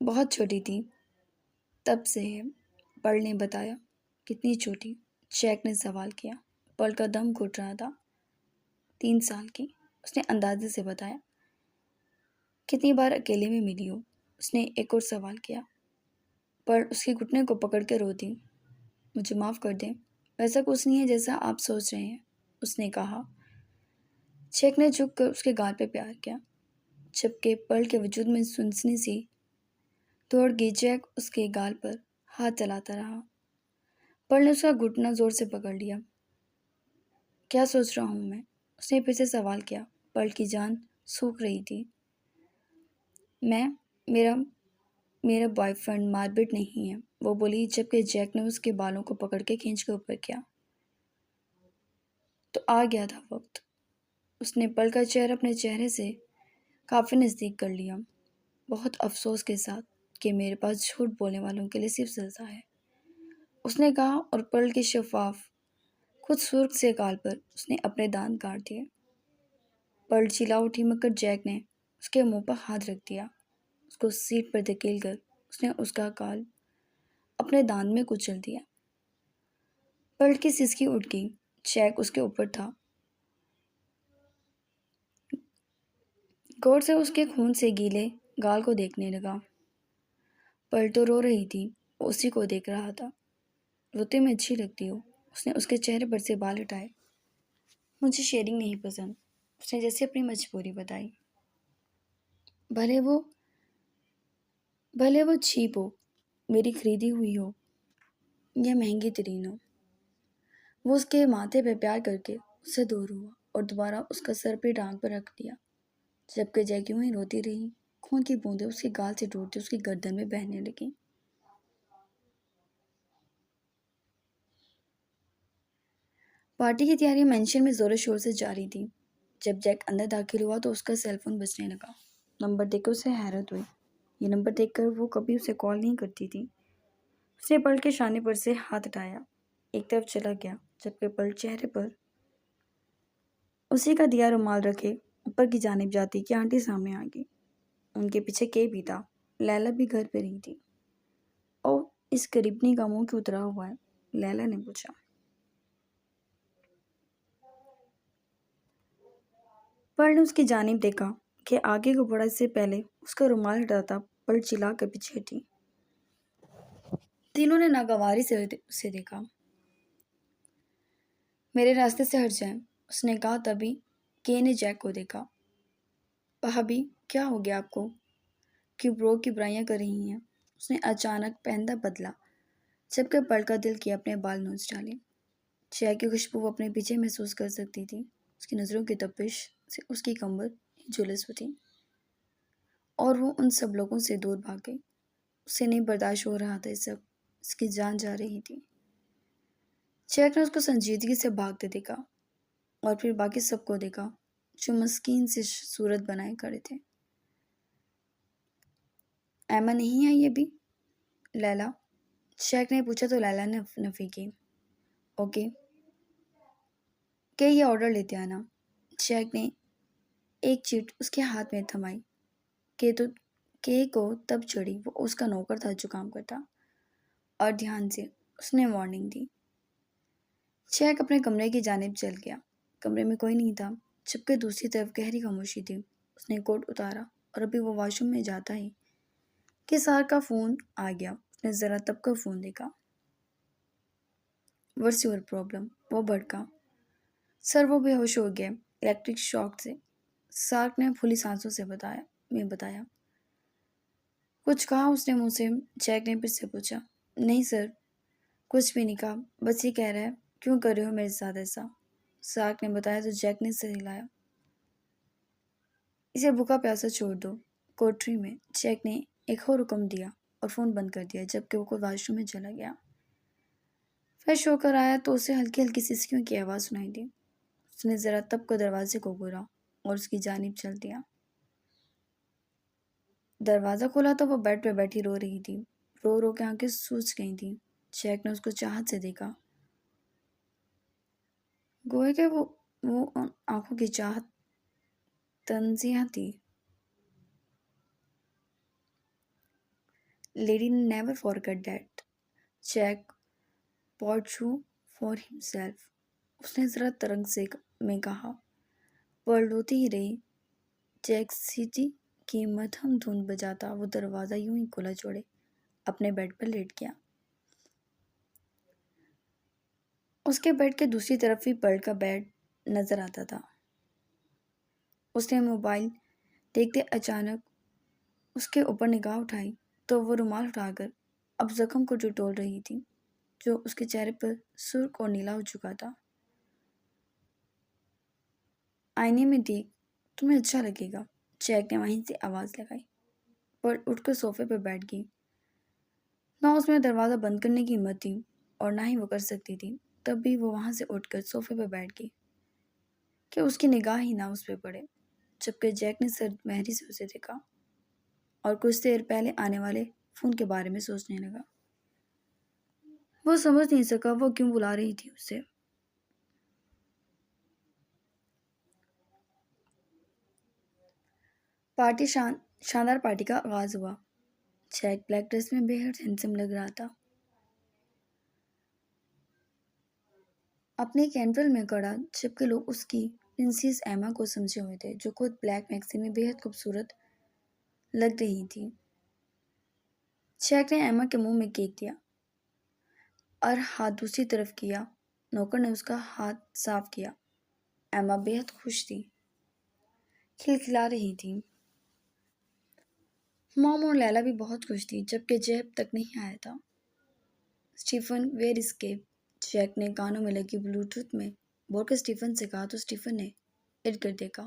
बहुत छोटी थी तब से है, पॉल ने बताया। कितनी छोटी? जैक ने सवाल किया। पॉल का दम घुट रहा था। 3 साल की, उसने अंदाजे से बताया। कितनी बार अकेले में मिली हो? उसने एक और सवाल किया। पर उसके घुटने को पकड़ के रो दी। मुझे माफ़ कर दें, वैसा कुछ नहीं है जैसा आप सोच रहे हैं, उसने कहा। जैक ने झुक कर उसके गाल पे प्यार किया, जबकि पर्ल के वजूद में सुनसनी सी दौड़ गई। जैक उसके गाल पर हाथ चलाता रहा। पर्ल ने उसका घुटना जोर से पकड़ लिया। क्या सोच रहा हूँ मैं? उसने फिर से सवाल किया। पर्ल की जान सूख रही थी। मैं मेरा मेरा बॉयफ्रेंड मारपीट नहीं है, वो बोली, जबकि जैक ने उसके बालों को पकड़ के खींच के ऊपर किया। तो आ गया था वक्त। उसने पल का चेहरा अपने चेहरे से काफ़ी नज़दीक कर लिया, बहुत अफसोस के साथ। कि मेरे पास झूठ बोलने वालों के लिए सिर्फ सजा है, उसने कहा, और पर्ल की शफाफ खुद सुर्ख से गाल पर उसने अपने दांत काट दिए। पर्ल चिल्ला उठी, मगर जैक ने उसके मुंह पर हाथ रख दिया। उसको सीट पर धकेल कर उसने उसका गाल अपने दांत में कुचल दिया। पर्ल की सिसकी उठ गई। जैक उसके ऊपर था, गौर से उसके खून से गीले गाल को देखने लगा। पर्ल तो रो रही थी, वो उसी को देख रहा था। रोते में अच्छी लगती हो, उसने उसके चेहरे पर से बाल हटाए। मुझे शेयरिंग नहीं पसंद, उसने जैसे अपनी मजबूरी बताई। भले वो भले वो चीप हो, मेरी खरीदी हुई हो या महंगी तरीन हो। वो उसके माथे पे प्यार करके उससे दूर हुआ और दोबारा उसका सर पे टांग पर रख दिया। जबकि जैक यूं ही रोती रही, खून की बूंदें उसके गाल से टूटती उसकी गर्दन में बहने लगी। पार्टी की तैयारियां मेंशन में जोरों शोर से जारी थी। जब जैक अंदर दाखिल हुआ तो उसका सेलफोन बजने लगा। नंबर देखकर उसे हैरत हुई। ये नंबर देखकर वो कभी उसे कॉल नहीं करती थी। उसने पर्ल के शाने पर से हाथ हटाया, एक तरफ चला गया, जबकि पर्ल चेहरे पर उसी का दिया रुमाल रखे ऊपर की जानिब जाती कि आंटी सामने आ गई। उनके पीछे के भी था। लैला भी घर पे रही थी। और इस गरीबनी का मुंह क्यों उतरा हुआ है? लैला ने पूछा। पर्ल ने उसकी जानिब देखा कि आगे को बढ़ा, इससे पहले उसका रुमाल हटाता पर्ल चिल्ला कर पीछे हटी। तीनों ने नागवारी से उसे देखा। मेरे रास्ते से हट जाएं, उसने कहा। तभी के ने जैक को देखा। भाभी, क्या हो गया आपको? क्यों ब्रो की बुराइयां कर रही हैं? उसने अचानक पहनता बदला, जबकि पर्ल का दिल किया अपने बाल नोच डाले। जैक की खुशबू वो अपने पीछे महसूस कर सकती थी। उसकी नज़रों की तपिश से उसकी कमर झुलस उठी और वो उन सब लोगों से दूर भाग गई। उसे नहीं बर्दाश्त हो रहा था ये सब। उसकी जान जा रही थी। जैक ने उसको संजीदगी से भागते देखा और फिर बाकी सबको देखा जो मस्कीन से सूरत बनाए खड़े थे। एमा नहीं आई अभी? लैला, जैक ने पूछा तो लैला ने नफी की। ओके, के ये ऑर्डर लेते आना। जैक ने एक चीट उसके हाथ में थमाई। के तो के को तब चढ़ी, वो उसका नौकर था जो काम करता। और ध्यान से उसने वार्निंग दी। जैक अपने कमरे की जानिब चल गया। कमरे में कोई नहीं था, जबकि दूसरी तरफ गहरी खामोशी थी। उसने कोट उतारा और अभी वो वॉशरूम में जाता ही कि सार का फ़ोन आ गया। उसने ज़रा तब का फ़ोन देखा। What's your problem? वो भड़का। सर, वो बेहोश हो गए इलेक्ट्रिक शॉक से। सार्क ने फुली सांसों से बताया। कुछ कहा उसने मुंह से? जैक ने फिर से पूछा। नहीं सर, कुछ भी नहीं कहा, बस ये कह रहा है क्यों कर रहे हो मेरे साथ ऐसा। सार्क ने बताया तो जैक ने सिर हिलाया। इसे भूखा प्यासा छोड़ दो। कोठरी में जैक ने एक और हुक्म दिया और फ़ोन बंद कर दिया, जबकि वो वॉशरूम में चला गया। फ्रेश होकर आया तो उसे हल्की हल्की सिसकियों की आवाज़ सुनाई दी। उसने ज़रा तब को दरवाजे को घूरा और उसकी जानिब चल दिया। दरवाज़ा खोला तो वो बेड पे बैठी रो रही थी। रो रो के आंखें सूज गई थी। जैक ने उसको चाहत से देखा। गोए के वो उन आंखों की चाहत तंजिया थी। Lady never forget that. Jack pot through for himself, उसने ज़रा तरंग से में कहा। पर्ल रोती ही रही। जैक सीटी की मध्यम धुन बजाता वो दरवाज़ा यूं ही खुला छोड़े अपने बेड पर लेट गया। उसके बेड के दूसरी तरफ ही पर्ल का बेड नजर आता था। उसने मोबाइल देखते अचानक उसके ऊपर निगाह उठाई तो वो रुमाल उठाकर अब जख्म को टटोल रही थी, जो उसके चेहरे पर सुर्ख और नीला हो चुका था। आईने में देख, तुम्हें अच्छा लगेगा, जैक ने वहीं से आवाज़ लगाई। पर उठकर सोफे पर बैठ गई। ना उसमें दरवाज़ा बंद करने की हिम्मत थी और ना ही वो कर सकती थी। तब भी वो वहाँ से उठकर सोफे पर बैठ गई कि उसकी निगाह ही ना उस पर पड़े, जबकि जैक ने सर मेहरी से उसे देखा और कुछ देर पहले आने वाले फ़ोन के बारे में सोचने लगा। वो समझ नहीं सका वो क्यों बुला रही थी उसे। शानदार पार्टी का आगाज़ हुआ। जैक ब्लैक ड्रेस में बेहद हैंडसम लग रहा था। अपने कैंटल में खड़ा जबकि लोग उसकी प्रिंसेस एमा को समझे हुए थे, जो खुद ब्लैक मैक्सी में बेहद खूबसूरत लग रही थी। जैक ने एमा के मुंह में केक दिया और हाथ दूसरी तरफ किया। नौकर ने उसका हाथ साफ किया। एमा बेहद खुश थी, खिलखिला रही थी। मॉम और लैला भी बहुत खुश थी, जबकि जैब तक नहीं आया था। स्टीफन वेयर इस्केप, जैक ने कानों में लगी ब्लूटूथ में बोलकर स्टीफन से कहा तो स्टीफन ने इट कर देखा।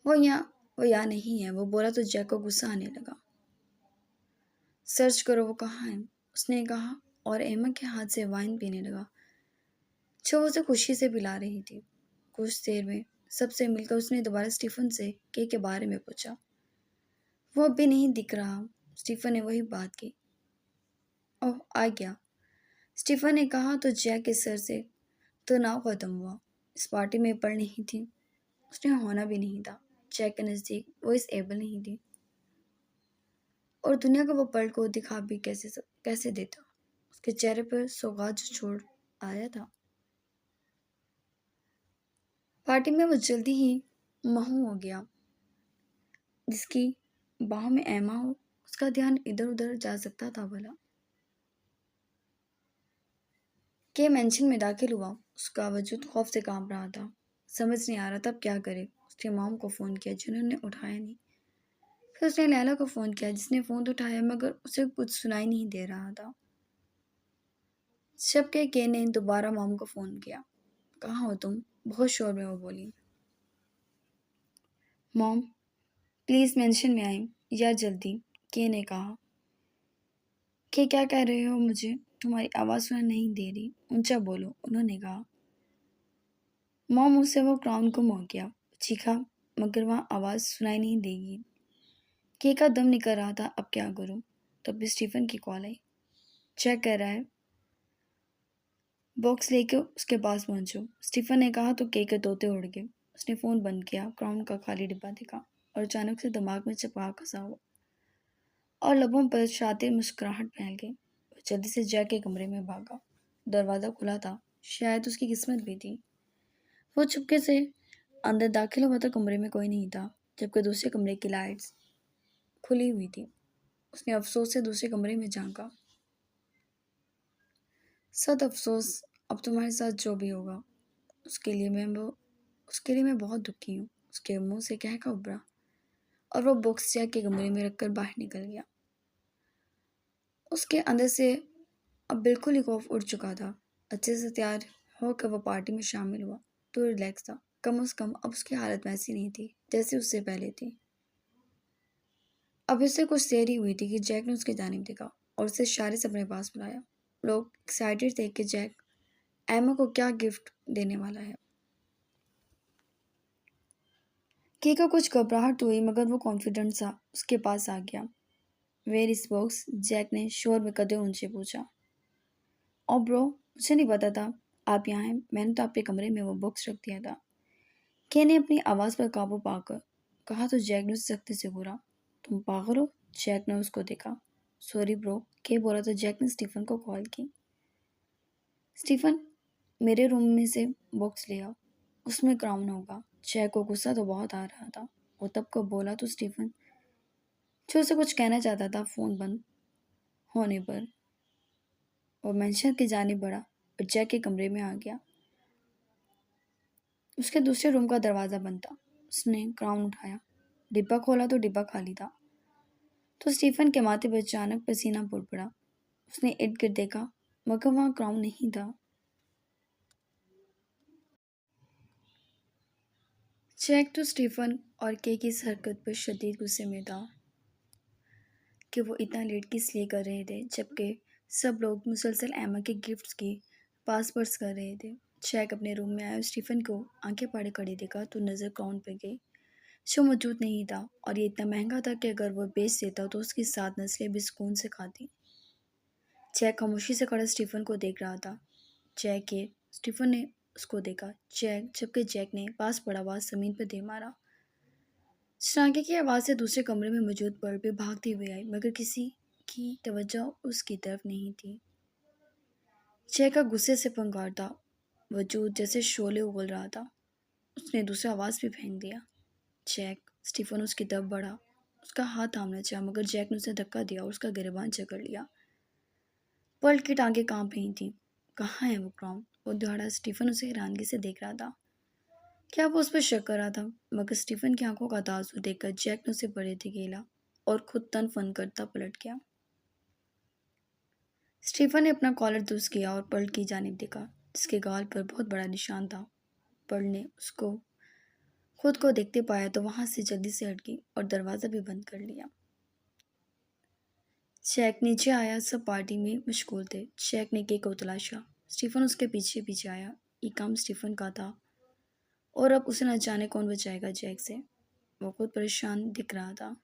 वो यहाँ नहीं है, वो बोला तो जैक को गुस्सा आने लगा। सर्च करो वो कहाँ है, उसने कहा और एमा के हाथ से वाइन पीने लगा जो उसे खुशी से पिला रही थी। कुछ देर में सबसे मिलकर उसने दोबारा स्टीफन से केक के बारे में पूछा। वो अब भी नहीं दिख रहा। स्टीफन ने वही बात की। ओह आ गया, स्टीफन ने कहा तो जैक के सर से तनाव खत्म हुआ। इस पार्टी में पढ़ नहीं थी, उसने होना भी नहीं था। जैक के नज़दीक वो इस एबल नहीं थी और दुनिया का वो पल को दिखा भी कैसे देता। उसके चेहरे पर सौगात जो छोड़ आया था। पार्टी में वो जल्दी ही महू हो गया। जिसकी बाहों में एमा हो, उसका ध्यान इधर उधर जा सकता था भला। के मेंशन में दाखिल हुआ, उसका वजूद खौफ से कांप रहा था। समझ नहीं आ रहा था अब क्या करे। उसने मॉम को फ़ोन किया जिन्होंने उठाया नहीं। फिर उसने लैला को फ़ोन किया जिसने फ़ोन तो उठाया मगर उसे कुछ सुनाई नहीं दे रहा था। जबकि के ने दोबारा मॉम को फ़ोन किया। कहाँ हो तुम, बहुत शोर में वो बोली। मॉम प्लीज़ मेंशन में आए या जल्दी, के ने कहा। के क्या कह रहे हो मुझे, तुम्हारी आवाज़ सुनाई नहीं दे रही, ऊंचा बोलो, उन्होंने कहा। मॉम उससे वो क्राउन गुम हो गया, चीखा मगर वहाँ आवाज़ सुनाई नहीं देगी। के का दम निकल रहा था अब क्या करूं। तब भी स्टीफन की कॉल आई। चेक कर रहा है, बॉक्स लेके उसके पास पहुंचो, स्टीफन ने कहा तो के तोते उड़ गए। उसने फ़ोन बंद किया, क्राउन का खाली डिब्बा देखा और अचानक से दिमाग में चपका खसा हुआ और लबों पर शातिर मुस्कुराहट फैल गई। वो जल्दी से जैक के कमरे में भागा। दरवाज़ा खुला था, शायद उसकी किस्मत भी थी। वो चुपके से अंदर दाखिल हुआ तो कमरे में कोई नहीं था, जबकि दूसरे कमरे की लाइट्स खुली हुई थी। उसने अफसोस से दूसरे कमरे में झांका। सद अफसोस, अब तुम्हारे साथ जो भी होगा उसके लिए मैं बहुत दुखी हूँ, उसके मुंह से कह का उभरा और वो बॉक्स जैक के कमरे में रखकर बाहर निकल गया। उसके अंदर से अब बिल्कुल ही खौफ उड़ चुका था। अच्छे से तैयार होकर वो पार्टी में शामिल हुआ तो रिलैक्स था। कम से कम अब उसकी हालत वैसी नहीं थी जैसी उससे पहले थी। अब उससे कुछ देर ही हुई थी कि जैक ने उसकी जानिब देखा और उसे इशारे से अपने पास बुलाया। लोग एक्साइटेड थे कि जैक एमा को क्या गिफ्ट देने वाला है। के को कुछ घबराहट हुई मगर वो कॉन्फिडेंट सा उसके पास आ गया। वेयर इज बॉक्स, जैक ने शोर में कदम ऊंचे पूछा। और ब्रो, मुझे नहीं पता था आप यहाँ हैं, मैंने तो आपके कमरे में वो बॉक्स रख दिया था। के ने अपनी आवाज़ पर काबू पाकर कहा तो जैक ने उससे सख्ती से बोला, तुम पागल हो। जैक ने उसको देखा। सॉरी ब्रो, के बोला तो जैक ने स्टीफन को कॉल की। स्टीफन, मेरे रूम में से बॉक्स ले आओ, उसमें क्राउन होगा। जैक को गुस्सा तो बहुत आ रहा था। वो तब को बोला तो स्टीफन जो उसे कुछ कहना चाहता था फ़ोन बंद होने पर वो मेंशन की जाने बढ़ा और जैक के कमरे में आ गया। उसके दूसरे रूम का दरवाज़ा बंद था। उसने क्राउन उठाया, डिब्बा खोला तो डिब्बा खाली था। तो स्टीफन के माथे पर अचानक पसीना फूल पड़ा। उसने इर्द गिर्द देखा मगर वहाँ क्राउन नहीं था। जैक तो स्टीफन और के की इस हरकत पर शदीद गुस्से में था कि वो इतना लेट किस लिए कर रहे थे, जबकि सब लोग मुसलसल एमा के गिफ्ट्स की पासवर्ड्स कर रहे थे। जैक अपने रूम में आया और स्टीफन को आंखें फाड़े खड़े देखा तो नज़र क्राउन पर गई। शो मौजूद नहीं था और ये इतना महंगा था कि अगर वो बेच देता तो उसकी 7 नस्लें भी सुकून से खाती। जैक खामोशी से खड़ा स्टीफन को देख रहा था। जैक के स्टीफन ने उसको देखा। जैक जबकि जैक ने पास पड़ा आवाज जमीन पर दे मारा। शरांके की आवाज़ से दूसरे कमरे में मौजूद पर्ल भी भागती हुई आई मगर किसी की तवज्जो उसकी तरफ नहीं थी। जय का गुस्से से पंगार था। वजूद जैसे शोले उगल रहा था। उसने दूसरा आवाज़ भी फेंक दिया। जैक स्टीफन उसकी तरफ बढ़ा। उसका हाथ थामना चाहा मगर जैक ने उसे धक्का दिया और उसका गिरबान जकड़ लिया। पर्ल की टांगें कांप रही थीं। कहाँ है वो क्राउन? वो दौड़ा। स्टीफन उसे हैरानगी से देख रहा था। क्या वो उस पर शक कर रहा था? मगर स्टीफन की आंखों का तासुर देखकर जैक ने उसे बड़े धकेला और खुद तन फन करता पलट गया। स्टीफन ने अपना कॉलर दुरुस्त किया और पर्ल की जानिब देखा जिसके गाल पर बहुत बड़ा निशान था। पर्ल ने उसको खुद को देखते पाया तो वहां से जल्दी से हट गई और दरवाज़ा भी बंद कर लिया। जैक नीचे आया। सब पार्टी में मशगूल थे। जैक ने केक को तलाशा। स्टीफन उसके पीछे पीछे आया। ये काम स्टीफन का था और अब उसे न जाने कौन बचाएगा जैक से। वो खुद परेशान दिख रहा था।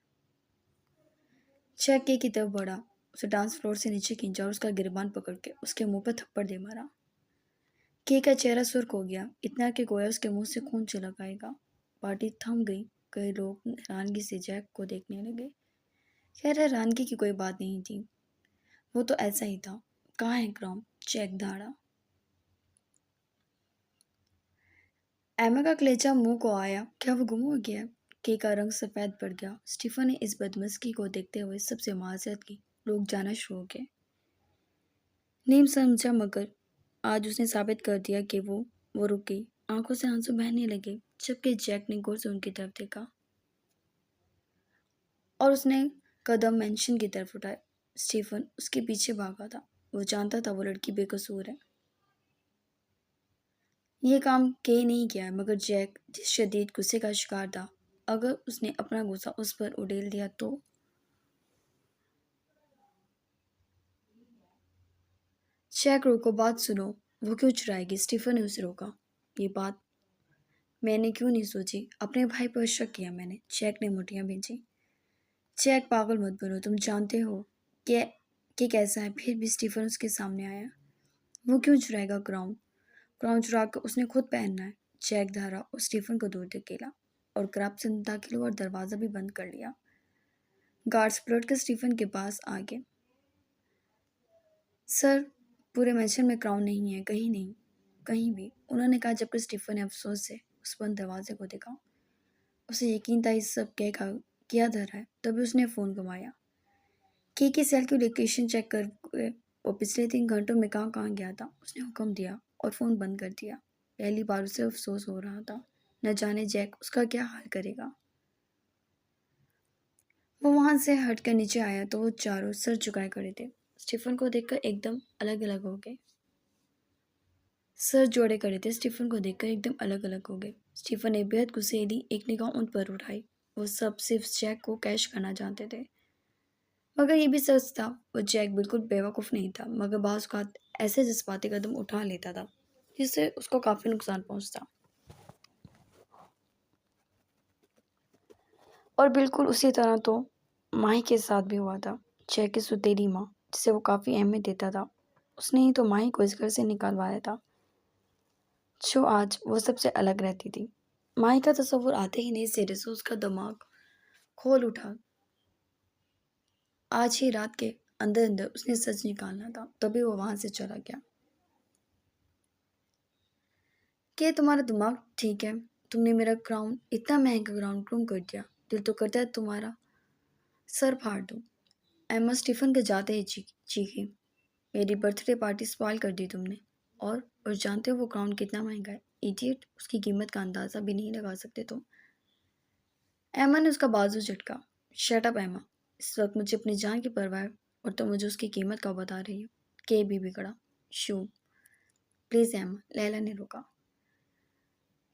जैक केक की तरफ बढ़ा। उसे डांस फ्लोर से नीचे खींचा और उसका गिरबान पकड़ के उसके मुंह पर थप्पड़ दे मारा। के का चेहरा सुर्ख हो गया। इतना कि गोया उसके मुंह से खून छलक आएगा। पार्टी थम गई। कई लोग हैरानगी से जैक को देखने लगे। खैर हैरानगी की कोई बात नहीं थी। वो तो ऐसा ही था। कहाँ है क्रॉम? जैक दहाड़ा। एमा का कलेजा मुंह को आया। क्या वो गुम हो गया? के का रंग सफ़ेद पड़ गया। स्टीफन ने इस बदमस्की को देखते हुए सबसे माजरत की। लोग जाना शुरू हो गए। नीम समझा मगर आज उसने साबित कर दिया कि वो रुक गई। आंखों से आंसू बहने लगे जबकि जैक ने गौर से उनकी तरफ देखा और उसने कदम मेंशन की तरफ उठाए। स्टीफन उसके पीछे भागा था। वो जानता था वो लड़की बेकसूर है। ये काम के नहीं किया है मगर जैक जिस शदीद गुस्से का शिकार था, अगर उसने अपना गुस्सा उस पर उड़ेल दिया तो। जैक रोको, बात सुनो। वो क्यों चुराएगी? स्टीफन ने उसे रोका। ये बात मैंने क्यों नहीं सोची? अपने भाई पर शक किया मैंने। जैक ने मुठियां भींची। जैक पागल मत बनो। तुम जानते हो कि कि कैसा है। फिर भी स्टीफन उसके सामने आया। वो क्यों चुराएगा क्राउन? क्राउन चुरा कर उसने खुद पहनना है। जैक धारा और स्टीफन को दूर धकेला और क्राप से दाखिल हुआ और दरवाज़ा भी बंद कर लिया। गार्ड्स पलट कर स्टीफन के पास आ गए। सर, पूरे मैंशन में क्राउन नहीं है। कहीं नहीं, कहीं भी, उन्होंने कहा जबकि स्टीफन ने अफसोस से उस बंद दरवाजे को देखा। उसे यकीन था इस सब किया धरा है। तभी उसने फ़ोन घुमाया। के सेल की लोकेशन चेक कर वो पिछले 3 घंटों में कहाँ कहाँ गया था। उसने हुक्म दिया और फ़ोन बंद कर दिया। पहली बार उसे अफसोस हो रहा था। न जाने जैक उसका क्या हाल करेगा। वो वहां से हटकर नीचे आया तो वो चारों सर झुकाए खड़े थे। स्टीफन को देखकर एकदम अलग अलग हो गए। सर जोड़े खड़े थे। स्टीफन को देखकर एकदम अलग अलग हो गए। स्टीफन ने बेहद गुस्सैली एक निगाह उन पर उठाई। वो सब सिर्फ जैक को कैश करना चाहते थे। मगर ये भी सच था, वो जैक बिल्कुल बेवकूफ़ नहीं था मगर बाज़ औक़ात ऐसे जज़्बाती कदम उठा लेता था जिससे उसको काफ़ी नुकसान पहुंचता। और बिल्कुल उसी तरह तो माही के साथ भी हुआ था। जैक की सुतेली माँ जिसे वो काफ़ी अहमियत देता था, उसने ही तो माही को इस घर से निकालवाया था जो आज वो सबसे अलग रहती थी। माही का तस्वुर आते ही नए सिरे से उसका दिमाग खोल उठा। आज ही रात के अंदर अंदर उसने सच निकालना था। तभी वो वहां से चला गया। क्या तुम्हारा दिमाग ठीक है? तुमने मेरा क्राउन इतना महंगा क्राउन क्यों कर दिया? दिल तो करता है तुम्हारा सर फाड़ दूं। एम्मा स्टीफन के जाते ही चीखी। मेरी बर्थडे पार्टी स्पॉइल कर दी तुमने। और जानते हो वो क्राउन कितना महंगा है? इडियट, उसकी कीमत का अंदाज़ा भी नहीं लगा सकते तुम। एम्मा ने उसका बाजू झटका। शट अप एम्मा, इस वक्त मुझे अपनी जान की परवाह है और तुम मुझे उसकी कीमत का बता रही हो। के भी बिगड़ा। शू, प्लीज़ एम्मा, लैला ने रोका।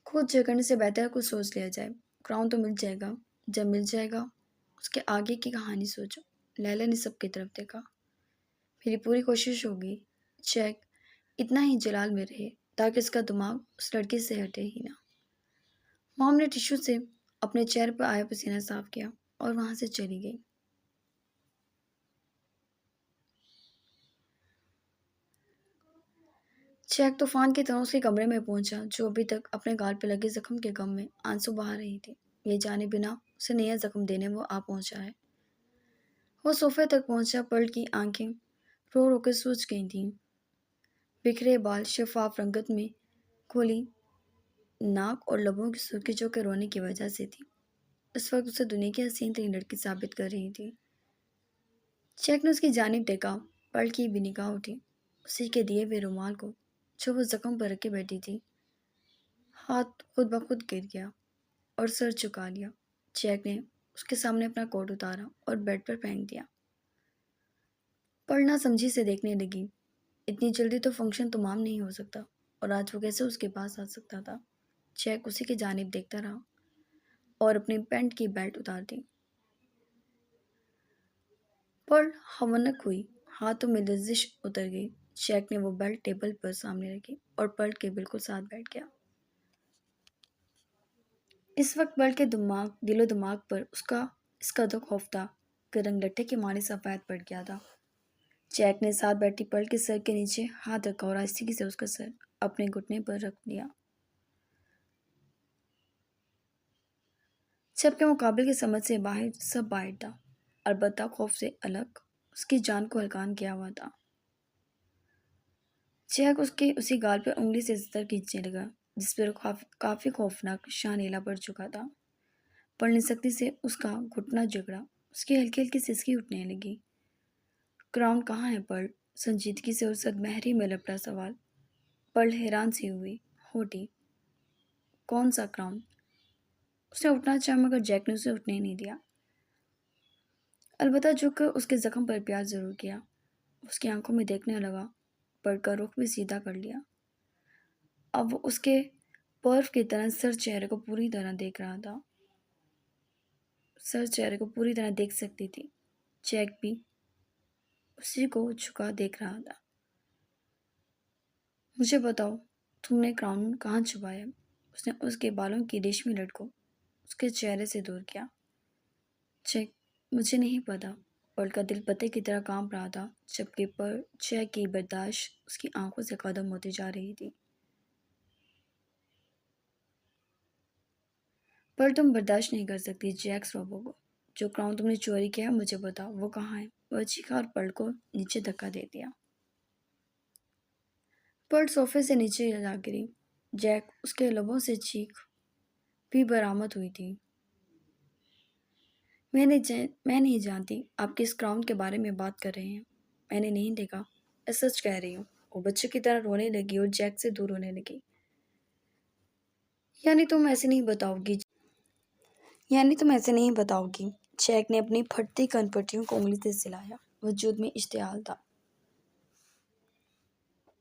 खुद झगड़ने से बेहतर है कुछ सोच लिया जाए। क्राउन तो मिल जाएगा। जब मिल जाएगा उसके आगे की कहानी सोचो। लैला ने सबकी तरफ देखा। मेरी पूरी कोशिश होगी जैक इतना ही जलाल में रहे ताकि उसका दिमाग उस लड़की से हटे ही ना। मॉम ने टिश्यू से अपने चेहरे पर आया पसीना साफ किया और वहां से चली गई। चेक तूफान की तरह उसके कमरे में पहुंचा, जो अभी तक अपने गाल पे लगे जख्म के गम में आंसू बहा रही थी। ये जाने बिना उसे नया जख्म देने वो आ पहुंचा है। वो सोफे तक पहुंचा। पर्ल की आंखें रो रो कर सूज गई थीं। बिखरे बाल शफाफ रंगत में खोली नाक और लबों की सुर्खी जो के रोने की वजह से थी। इस वक्त उसे दुनिया की हसीन तरीन लड़की साबित कर रही थी। चेक ने उसकी जानिब देखा। पर्ल की भी निगाह उठी उसी के दिए हुए रुमाल को जो वो जख्म पर रखे बैठी थी। हाथ खुद ब खुद गिर गया और सर झुका लिया। जैक ने उसके सामने अपना कोट उतारा और बेड पर फेंक दिया। पढ़ना समझी से देखने लगी। इतनी जल्दी तो फंक्शन तमाम नहीं हो सकता और आज वो कैसे उसके पास आ सकता था। जैक उसी की जानिब देखता रहा और अपनी पैंट की बेल्ट उतार दी। पर हवनक हुई। हाथों में लर्जिश उतर गई। जैक ने वो बेल्ट टेबल पर सामने रखी और पर्ल के बिल्कुल साथ बैठ गया। इस वक्त पर्ल के दिलो दिमाग पर उसका इस कदर खौफ था कि रंग लट्ठे की मारी सफेद पड़ गया था। जैक ने साथ बैठी पर्ल के सर के नीचे हाथ रखा और आहिस्ते से उसका सर अपने घुटने पर रख लिया। सबके मुकाबले की समझ से बाहर सब बाहर था। अलबत्ता खौफ से अलग उसकी जान को हल्कान किया हुआ था। जैक उसके उसी गाल पर उंगली से स्तर खींचने लगा जिस पर काफी खौफनाक शानीला पड़ चुका था। पढ़ने सख्ती से उसका घुटना जकड़ा। उसकी हल्की हल्की सिसकी उठने लगी। क्राउन कहाँ है पर्ल? संजीदगी से उस सदमहरी में लपटा सवाल। पर्ल हैरान सी हुई होटी। कौन सा क्राउन? उसने उठना चाहा मगर जैक ने उसे उठने नहीं दिया। अलबत्ता झुककर उसके जख्म पर प्यार जरूर किया। उसकी आंखों में देखने लगा। पर्ल का रुख भी सीधा कर लिया। अब वो उसके पर्व की तरह सर चेहरे को पूरी तरह देख रहा था। सर चेहरे को पूरी तरह देख सकती थी। जैक भी उसी को झुका देख रहा था। मुझे बताओ, तुमने क्राउन कहाँ छुपाया? उसने उसके बालों की रेशमी लट को उसके चेहरे से दूर किया। चेक, मुझे नहीं पता। पर्ल का दिल पत्ते की तरह कांप रहा था जबकि पर चेक की बर्दाश्त उसकी आंखों से खत्म होती जा रही थी। पर तुम बर्दाश्त नहीं कर सकती जैक्स रोबो को। जो क्राउन तुमने चोरी किया मुझे बताओ, वो कहाँ है? वह चीखा और पर्ल को नीचे धक्का दे दिया। पर्ल सोफे से नीचे जा गिरी। जैक उसके लबों से चीख भी बरामद हुई थी। मैं नहीं जानती आप किस क्राउन के बारे में बात कर रहे हैं। मैंने नहीं देखा। मैं सच कह रही हूँ। वो बच्चे की तरह रोने लगी और जैक से दूर होने लगी। यानी तुम ऐसे नहीं बताओगी यानी तुम ऐसे नहीं बताओगी। जैक ने अपनी फटती कनपट्टियों को उंगली से सिलाया। वजूद में इश्तियाल था।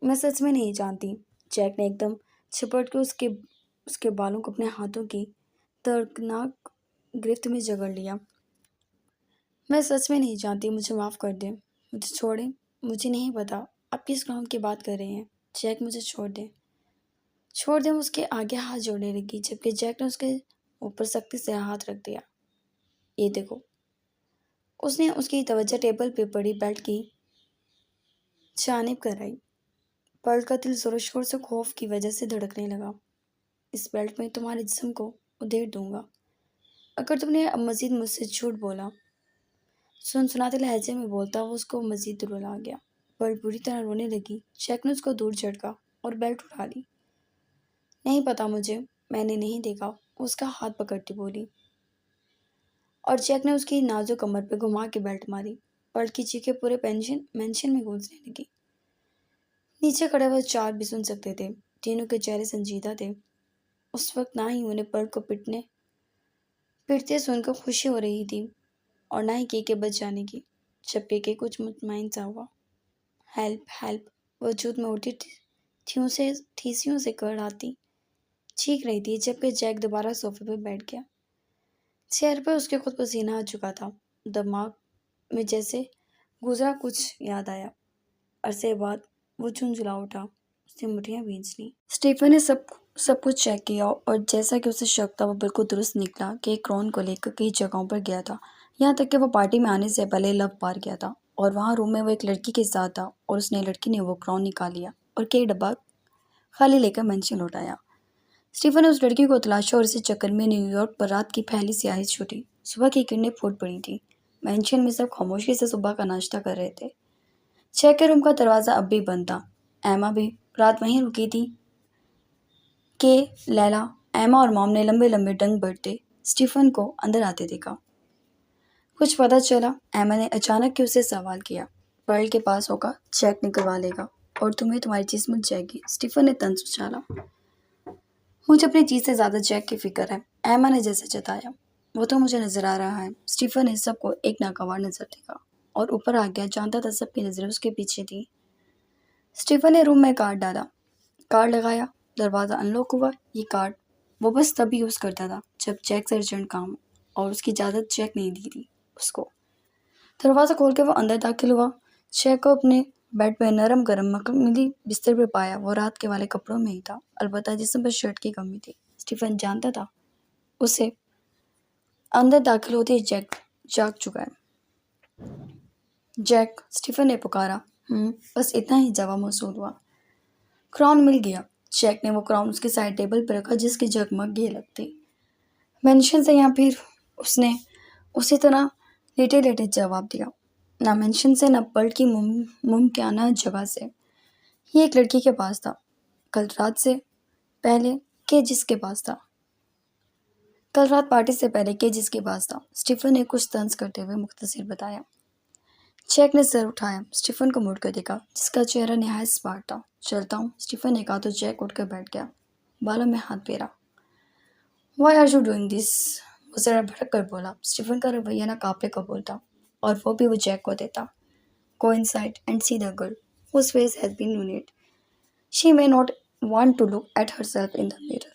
मैं सच में नहीं जानती। जैक ने एकदम झपट के उसके बालों को अपने हाथों की दर्दनाक गिरफ्त में जकड़ लिया। मैं सच में नहीं जानती, मुझे माफ़ कर दें। मुझे छोड़ें। मुझे नहीं पता आप किस ग्राउंड की बात कर रहे हैं। जैक, मुझे छोड़ दें। छोड़ दें। उसके आगे हाथ जोड़ने लगी जबकि जैक ने उसके ऊपर सख्ती से हाथ रख दिया। ये देखो। उसने उसकी तवज्जो टेबल पे पड़ी बेल्ट की जानिब कराई। पर्ल का दिल जोर शोर से खौफ की वजह से धड़कने लगा। इस बेल्ट में तुम्हारे जिस्म को उधेड़ दूंगा अगर तुमने अब मजीद मुझसे झूठ बोला। सुनसुनाते लहजे में बोलता वो उसको मजीद रुला गया। पर्ल बुरी तरह रोने लगी। जैक ने उसको दूर झटका और बेल्ट उठा ली। नहीं पता मुझे, मैंने नहीं देखा। उसका हाथ पकड़ती बोली और जैक ने उसकी नाजुक कमर पर घुमा के बेल्ट मारी। पर्ल की चीखें पूरे मेंशन में गूंजने लगी। नीचे खड़े हुए चार भी सुन सकते थे। तीनों के चेहरे संजीदा थे। उस वक्त ना ही उन्हें पर्ल को पिटते सुनकर खुशी हो रही थी और ना ही के बच जाने की। जब के कुछ मुतमईन सा हुआ। हेल्प हेल्प वजूद में उठी ठीसियों से कड़ाती चीख रही थी जबकि जैक दोबारा सोफे पर बैठ गया। चेहरे पर उसके खुद पसीना आ चुका था। दिमाग में जैसे गुजरा कुछ याद आया। अरसे बाद वो झुंझुला उठा। उसने मुठ्ठियां भींच ली। स्टीफन ने सब सब कुछ चेक किया और जैसा कि उसे शक था वो बिल्कुल दुरुस्त निकला कि क्रॉन को लेकर कई जगहों पर गया था। यहाँ तक कि वो पार्टी में आने से पहले लव बार गया था और वहाँ रूम में वो एक लड़की के साथ था और उसने लड़की ने वो क्रॉन निकाल लिया और कई डब्बा खाली लेकर मेंशन लौटाया। स्टीफन ने उस लड़की को तलाशा और इसी चक्कर में न्यूयॉर्क पर रात की पहली स्याही छूटी। सुबह की किरणें फूट पड़ी थी। मेंशन में सब खामोशी से सुबह का नाश्ता कर रहे थे। चेक के रूम का दरवाज़ा अब भी बंद था। एमा भी रात वहीं रुकी थी कि लैला, एमा और मॉम ने लंबे लंबे डंग बढ़ते स्टीफन को अंदर आते देखा। कुछ पता चला? एमा ने अचानक ही उससे सवाल किया। पर्ल के पास होगा, चेक निकलवा लेगा और तुम्हें तुम्हारी चीज़ मिल जाएगी। स्टीफन ने तंज उछाला। मुझे अपनी चीज़ से ज़्यादा जैक की फिक्र है, एमा ने जैसे जताया। वो तो मुझे नजर आ रहा है। स्टीफन ने सबको एक नागवार नजर देखा और ऊपर आ गया। जानता था सबकी नजरें उसके पीछे थी। स्टीफन ने रूम में कार्ड डाला, कार्ड लगाया, दरवाज़ा अनलॉक हुआ। ये कार्ड वो बस तभी यूज़ करता था जब जैक से अर्जेंट काम हो और उसकी इजाज़त जैक नहीं दी थी उसको। दरवाज़ा खोल के वो अंदर दाखिल हुआ। जैक को अपने बेड पे नरम गरम मखमली बिस्तर पे पाया। वो रात के वाले कपड़ों में ही था, अलबत्ता जिस्म पर शर्ट की कमी थी। स्टीफन जानता था उसे अंदर दाखिल होते ही जैक जाग चुका है। जैक, स्टीफन ने पुकारा। बस इतना ही जवाब मौसूल हुआ। क्राउन मिल गया। जैक ने वो क्राउन उसके साइड टेबल पर रखा जिसकी जगमग ये लगती। मेंशन से या फिर उसने उसी तरह लेटे लेटे जवाब दिया। ना मेंशन से ना पर्ल की मुमकिन जगह से। ये एक लड़की के पास था, कल रात से पहले के जिसके पास था, कल रात पार्टी से पहले के जिसके पास था। स्टीफन ने कुछ तंज करते हुए मुख्तसर बताया। जैक ने सर उठाया, स्टीफन को मुड़कर देखा जिसका चेहरा निहायत स्मार्ट था। चलता हूँ, स्टीफन ने कहा तो जैक उठकर बैठ गया। बालों में हाथ फेरा। Why are you doing this? वो जरा भड़क कर बोला। स्टीफन का रवैया ना काफिले कबूल था और वो भी वो जैक को देता। Go inside and see the girl whose face has been ruined. She may not want to look at herself in the mirror.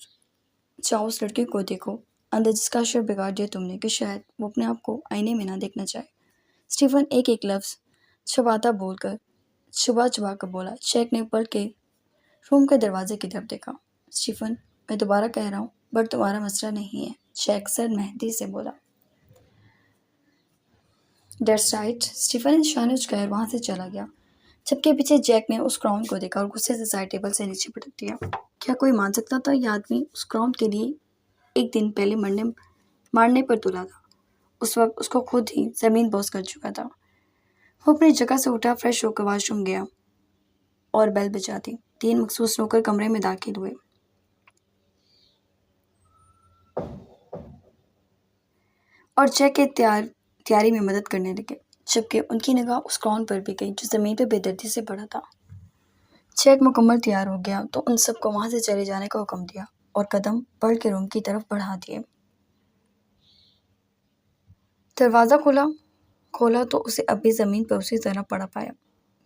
जाओ उस लड़की को देखो अंदर जिसका शर बिगाड़ दिया तुमने कि शायद वो अपने आप को आईने में ना देखना चाहे। स्टीफन एक एक लफ्ज छुपा छुपा कर बोला। चेक ने पलट के रूम के दरवाजे की तरफ देखा। स्टीफन, मैं दोबारा कह रहा हूँ, बट तुम्हारा मसला नहीं है। चेक सर मेहंदी से बोला। That's right. स्टीफन निशाने उचकाया और वहां से चला गया। जबकि पीछे जैक ने उस क्राउन को देखा और गुस्से से साइड टेबल से नीचे पटक दिया। क्या कोई मान सकता था यह आदमी उस क्राउन के लिए एक दिन पहले मारने पर तुला था? उस वक्त उसको खुद ही जमीन बोस कर चुका था। वो अपनी जगह से उठा, फ्रेश होकर वॉशरूम गया और बेल बजा दी। 3 मखसूस नौकर कमरे में दाखिल हुए और जैक के तैयारी में मदद करने लगे, जबकि उनकी निगाह उस क्राउन पर भी गई जो जमीन पर बेदर्दी से पड़ा था। चेक मुकम्मल तैयार हो गया तो उन सबको वहां से चले जाने का हुक्म दिया और कदम पर्ल के रूम की तरफ बढ़ा दिए। दरवाज़ा खोला तो उसे अब भी ज़मीन पर उसी तरह पड़ा पाया।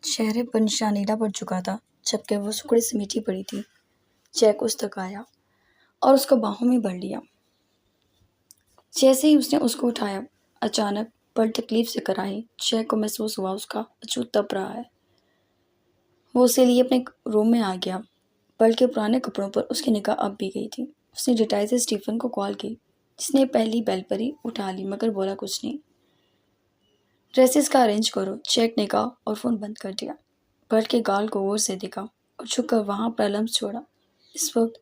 चेहरे पर निशान नीला पड़ चुका था, जबकि वो सुखड़ी से मीठी पड़ी थी। जैक उस तक आया और उसको बाहों में भर लिया। जैसे ही उसने उसको उठाया, अचानक पर्ल तकलीफ से कराई। जैक को महसूस हुआ उसका वजूद तप रहा है। वो उसे लिए अपने रूम में आ गया। पर्ल के पुराने कपड़ों पर उसकी निगाह अब भी गई थी। उसने डिटाई से स्टीफन को कॉल की, जिसने पहली बेल पर ही उठा ली, मगर बोला कुछ नहीं। ड्रेसेस का अरेंज करो, चेक ने कहा और फ़ोन बंद कर दिया। पर्ल के गाल को गौर से देखा और झुककर वहां पर लम्स छोड़ा। इस वक्त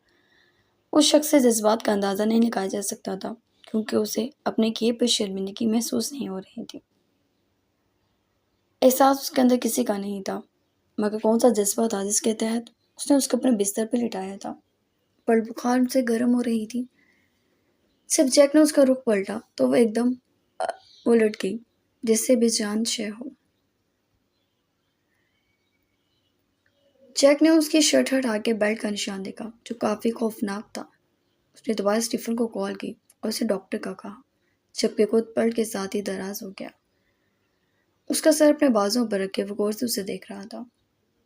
उस शख्स से जज्बात का अंदाज़ा नहीं लगाया जा सकता था, क्योंकि उसे अपने किए पर शर्मिंदगी महसूस नहीं हो रही थी। एहसास उसके अंदर किसी का नहीं था, मगर कौन सा जज्बा था जिसके तहत उसने उसको अपने बिस्तर पर लिटाया था। पर्ल बुखार से गर्म हो रही थी। जब जैक ने उसका रुख पलटा तो वो एकदम उलट गई, जिससे बेजान शय हो। जैक ने उसकी शर्ट हटा के बेल्ट का निशान देखा, जो काफी खौफनाक था। उसने दोबारा स्टीफन को कॉल की और उसे डॉक्टर का कहा, जबकि खुद पर्ल के साथ ही दराज हो गया। उसका सर अपने बाजुओं पर रखे वो गौर से उसे देख रहा था।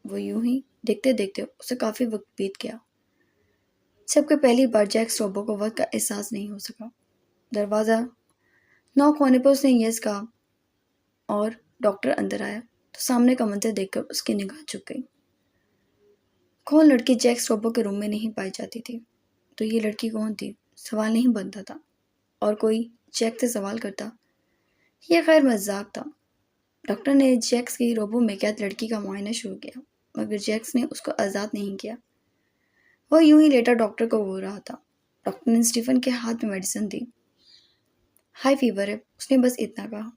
वो यूं ही देखते देखते उसे काफी वक्त बीत गया, जबकि पहली बार जैक स्ट्रॉबो को वक्त का एहसास नहीं हो सका। दरवाज़ा नॉक होने पर उसने यस कहा और डॉक्टर अंदर आया तो सामने का मंजर देखकर उसकी निगाह झुक गई। कौन लड़की जैक स्ट्रॉबो के रूम में नहीं पाई जाती थी? तो ये लड़की कौन थी? सवाल नहीं बनता था। और कोई जैक से सवाल करता। यह खैर मजाक था। डॉक्टर ने जैक्स की रोबो में कैद लड़की का मुआयना शुरू किया, मगर जैक्स ने उसको आज़ाद नहीं किया। वह यूं ही लेटा डॉक्टर को घूर रहा था। डॉक्टर ने स्टीफन के हाथ में मेडिसिन दी। हाई फीवर है, उसने बस इतना कहा।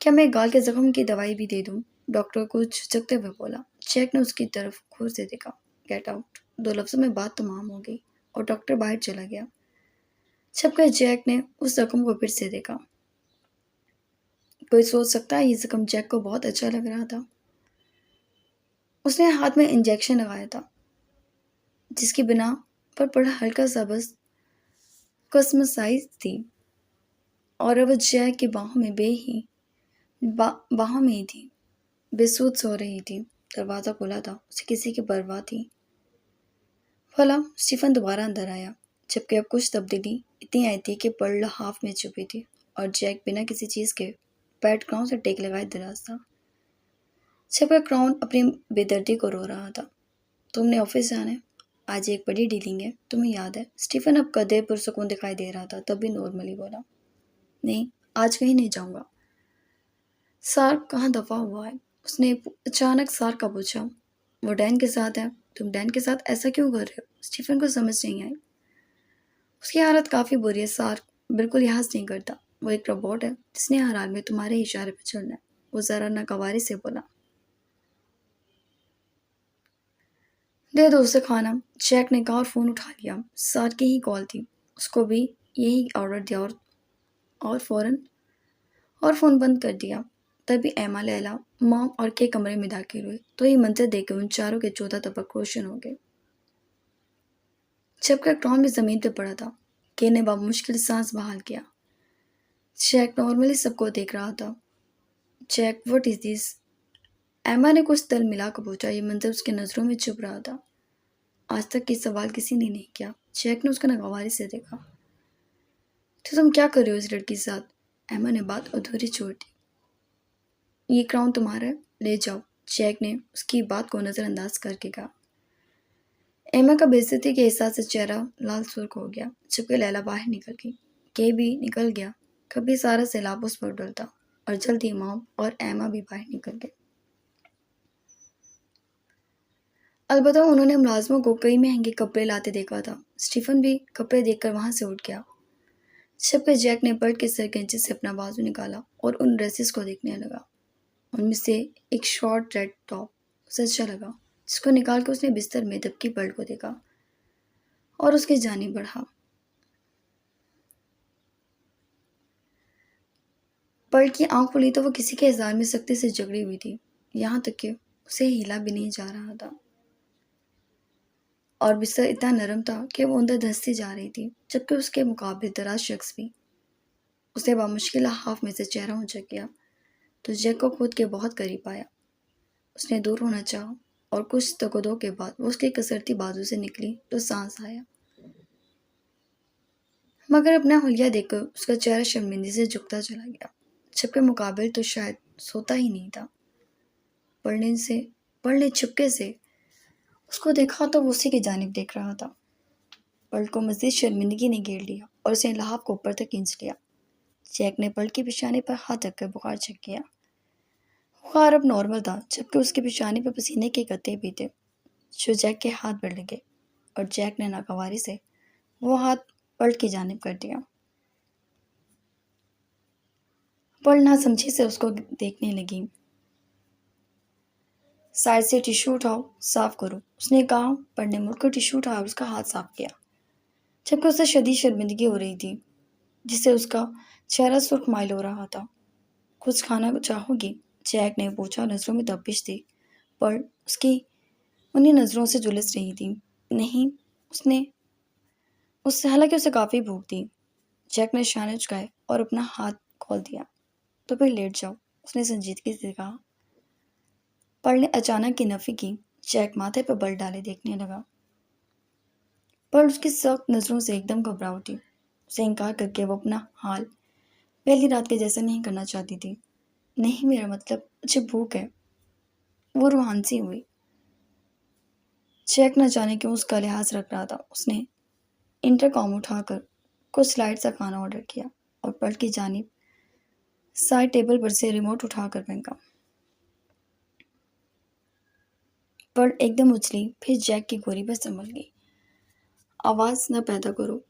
क्या मैं गाल के जख्म की दवाई भी दे दूं? डॉक्टर कुछ झिझकते हुए बोला। जैक ने उसकी तरफ घूर से देखा। Get out. दो लफ्जों में बात तमाम हो गई और डॉक्टर बाहर चला गया। छपकर जैक ने उस जख्म को फिर से देखा। कोई सोच सकता है ये जख्म जैक को बहुत अच्छा लग रहा था। उसने हाथ में इंजेक्शन लगाया था, जिसकी बिना पर बड़ा हल्का सा बस कसमसाइज थी, और अब जैक की बाहों में ही थी। बेसुध सो रही थी। दरवाज़ा खुला था, उसे किसी की परवाह थी। भला स्टीफन दोबारा अंदर आया, जबकि अब कुछ तब्दीली इतनी आई थी कि पर्ल हाफ में छुपी थी और जैक बिना किसी चीज़ के पैड क्राउन से टेक लगाए दराज था। जबकि क्राउन अपनी बेदर्दी को रो रहा था। तुमने ऑफिस जाना है? आज एक बड़ी डीलिंग है, तुम्हें याद है? स्टीफन अब कदे पुरसुकून दिखाई दे रहा था, तब भी नॉर्मली बोला। नहीं, आज कहीं नहीं जाऊंगा। सार्क कहाँ दफा हुआ है? उसने अचानक सार्क का पूछा। वो डैन के साथ है। तुम डैन के साथ ऐसा क्यों कर रहे हो? स्टीफन को समझ नहीं आई। उसकी हालत काफ़ी बुरी है। सार्क बिल्कुल लिहाज नहीं करता। वो एक रोबोट है जिसने हर हाल में तुम्हारे इशारे पर चलना है। वो ज़रा नागवारी से बोला। दे दो उसे खाना, जैक ने कहा और फ़ोन उठा लिया। सार्क की ही कॉल थी। उसको भी यही ऑर्डर दिया और फ़ौरन और फ़ोन बंद कर दिया। तभी एमा, लैला, मॉम और के कमरे में दाखिल हुए तो ये मंजर देखकर उन चारों के 14 तबक रोशन हो गए। जबकि टॉम भी ज़मीन पर पड़ा था। के ने मुश्किल सांस बहाल किया। जैक नॉर्मली सबको देख रहा था। Jack, what is this? Emma ने कुछ तल मिलाकर पूछा। ये मंजर उसकी नज़रों में छुप रहा था। आज तक ये सवाल किसी ने नहीं किया। जैक ने उसको नागवारी से देखा। तो तुम क्या कर रहे हो इस लड़की के साथ? एमा ने बात अधूरी छोड़ दी। ये क्राउन तुम्हारा है, ले जाओ, जैक ने उसकी बात को नज़रअंदाज करके कहा। एमा का बेइज्जती के एहसास से चेहरा लाल सुर्ख हो गया। जबकि लैला बाहर निकल गई। के भी निकल गया। कभी सारा सैलाब उस पर डलता और जल्द ही मॉम और एमा भी बाहर निकल गए। अलबत्ता उन्होंने मुलाजमों को कई महंगे कपड़े लाते देखा था। स्टीफन भी कपड़े देखकर वहां से उठ गया। जबकि जैक ने पर्ट के सरगंचे से अपना बाजू निकाला और उन ड्रेसेस को देखने लगा। उनमें से एक शॉर्ट रेड टॉप उसे अच्छा लगा, जिसको निकाल कर उसने बिस्तर में दबकी पर्ट को देखा और उसकी जानी बढ़ा। पर्ट की आंख खुली तो वो किसी के हजार में सख्ती से जकड़ी हुई थी, यहाँ तक कि उसे हिला भी नहीं जा रहा था। और बिस्तर इतना नरम था कि वो अंदर धंसती जा रही थी, जबकि उसके मुकाबले दराज शख्स भी। उसे बामुश्किल हाफ में से चेहरा ऊंचा किया तो जैक को खुद के बहुत करीब आया। उसने दूर होना चाहा और कुछ तकदो के बाद वो उसकी कसरती बाजू से निकली तो सांस आया। मगर अपना हुलिया देखकर उसका चेहरा शर्मिंदगी से झुकता चला गया। जबकि मुकाबले तो शायद सोता ही नहीं था। पढ़ने छुपके से उसको देखा तो वो उसी की जानिब देख रहा था। पर्ल को मजीद शर्मिंदगी ने घेर लिया और उसे लहाफ को ऊपर तक खींच लिया। जैक ने पर्ल की पेशानी पर हाथ रखकर बुखार चेक किया। बुखार अब नॉर्मल था, जबकि उसकी पेशानी पर पसीने के कतरे भी थे जो जैक के हाथ पर लगे, और जैक ने नागवारी से वो हाथ पर्ल की जानिब कर दिया। पर्ल नासमझी से उसको देखने लगी। साइड से टिश्यू उठाओ, साफ करो, उसने कहा। पर्ल ने मुड़कर टिश्यू उठाया और उसका हाथ साफ किया, जबकि उसे शदीद शर्मिंदगी हो रही थी, जिससे उसका चेहरा सुर्ख माइल हो रहा था। कुछ खाना चाहोगी? जैक ने पूछा। नजरों में तपिश थी, पर उसकी उन्हीं नजरों से झुलस रही थी। नहीं, उसने उससे हालांकि उसे काफी भूख थी। जैक ने शाने झुकाए और अपना हाथ खोल दिया। तो फिर लेट जाओ, उसने संजीदगी से कहा। पर्ल ने अचानक की नफी की। जैक माथे पर बल डाले देखने लगा। पर्ल उसकी सख्त नजरों से एकदम घबरा उठी। उसे इनकार करके वो अपना हाल पहली रात के जैसा नहीं करना चाहती थी। नहीं, मेरा मतलब मुझे भूख है, वो रूहानसी हुई। जैक न जाने क्यों उसका लिहाज रख रहा था। उसने इंटरकॉम उठाकर कुछ लाइट सा खाना ऑर्डर किया और पलट की जानिब साइड टेबल पर से रिमोट उठाकर फेंका। पर्ल एकदम उछली, फिर जैक की गोरी पर संभल गई। आवाज न पैदा करो।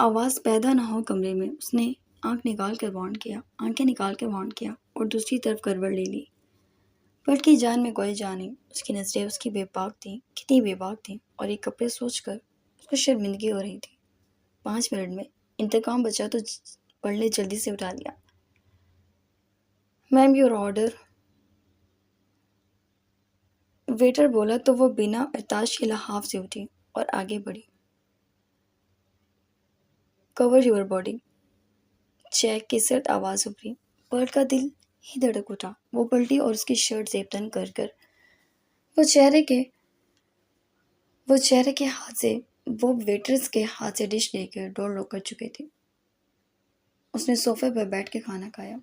आवाज पैदा न हो कमरे में। उसने आंखें निकाल कर वार्न किया और दूसरी तरफ करवट ले ली। पर्ल की जान में कोई जान नहीं। उसकी नजरें उसकी बेबाक थीं, कितनी बेबाक थीं, और एक कपड़े सोचकर उसको शर्मिंदगी हो रही थी। 5 मिनट में इंतकाम बचा तो पर्ल ने जल्दी से उठा लिया। Ma'am your order. वेटर बोला तो वो बिना अरताश के लहाफ से उठी और आगे बढ़ी। Cover your body. जैक की सर्द आवाज उभरी। पर्ल का दिल ही धड़क उठा। वो पलटी और उसकी शर्ट जेबतन कर कर वो चेहरे के वो चेहरे के हाथ से वो वेटर्स के हाथ से डिश लेकर डोर लॉक कर चुके थे। उसने सोफे पर बैठ के खाना खाया।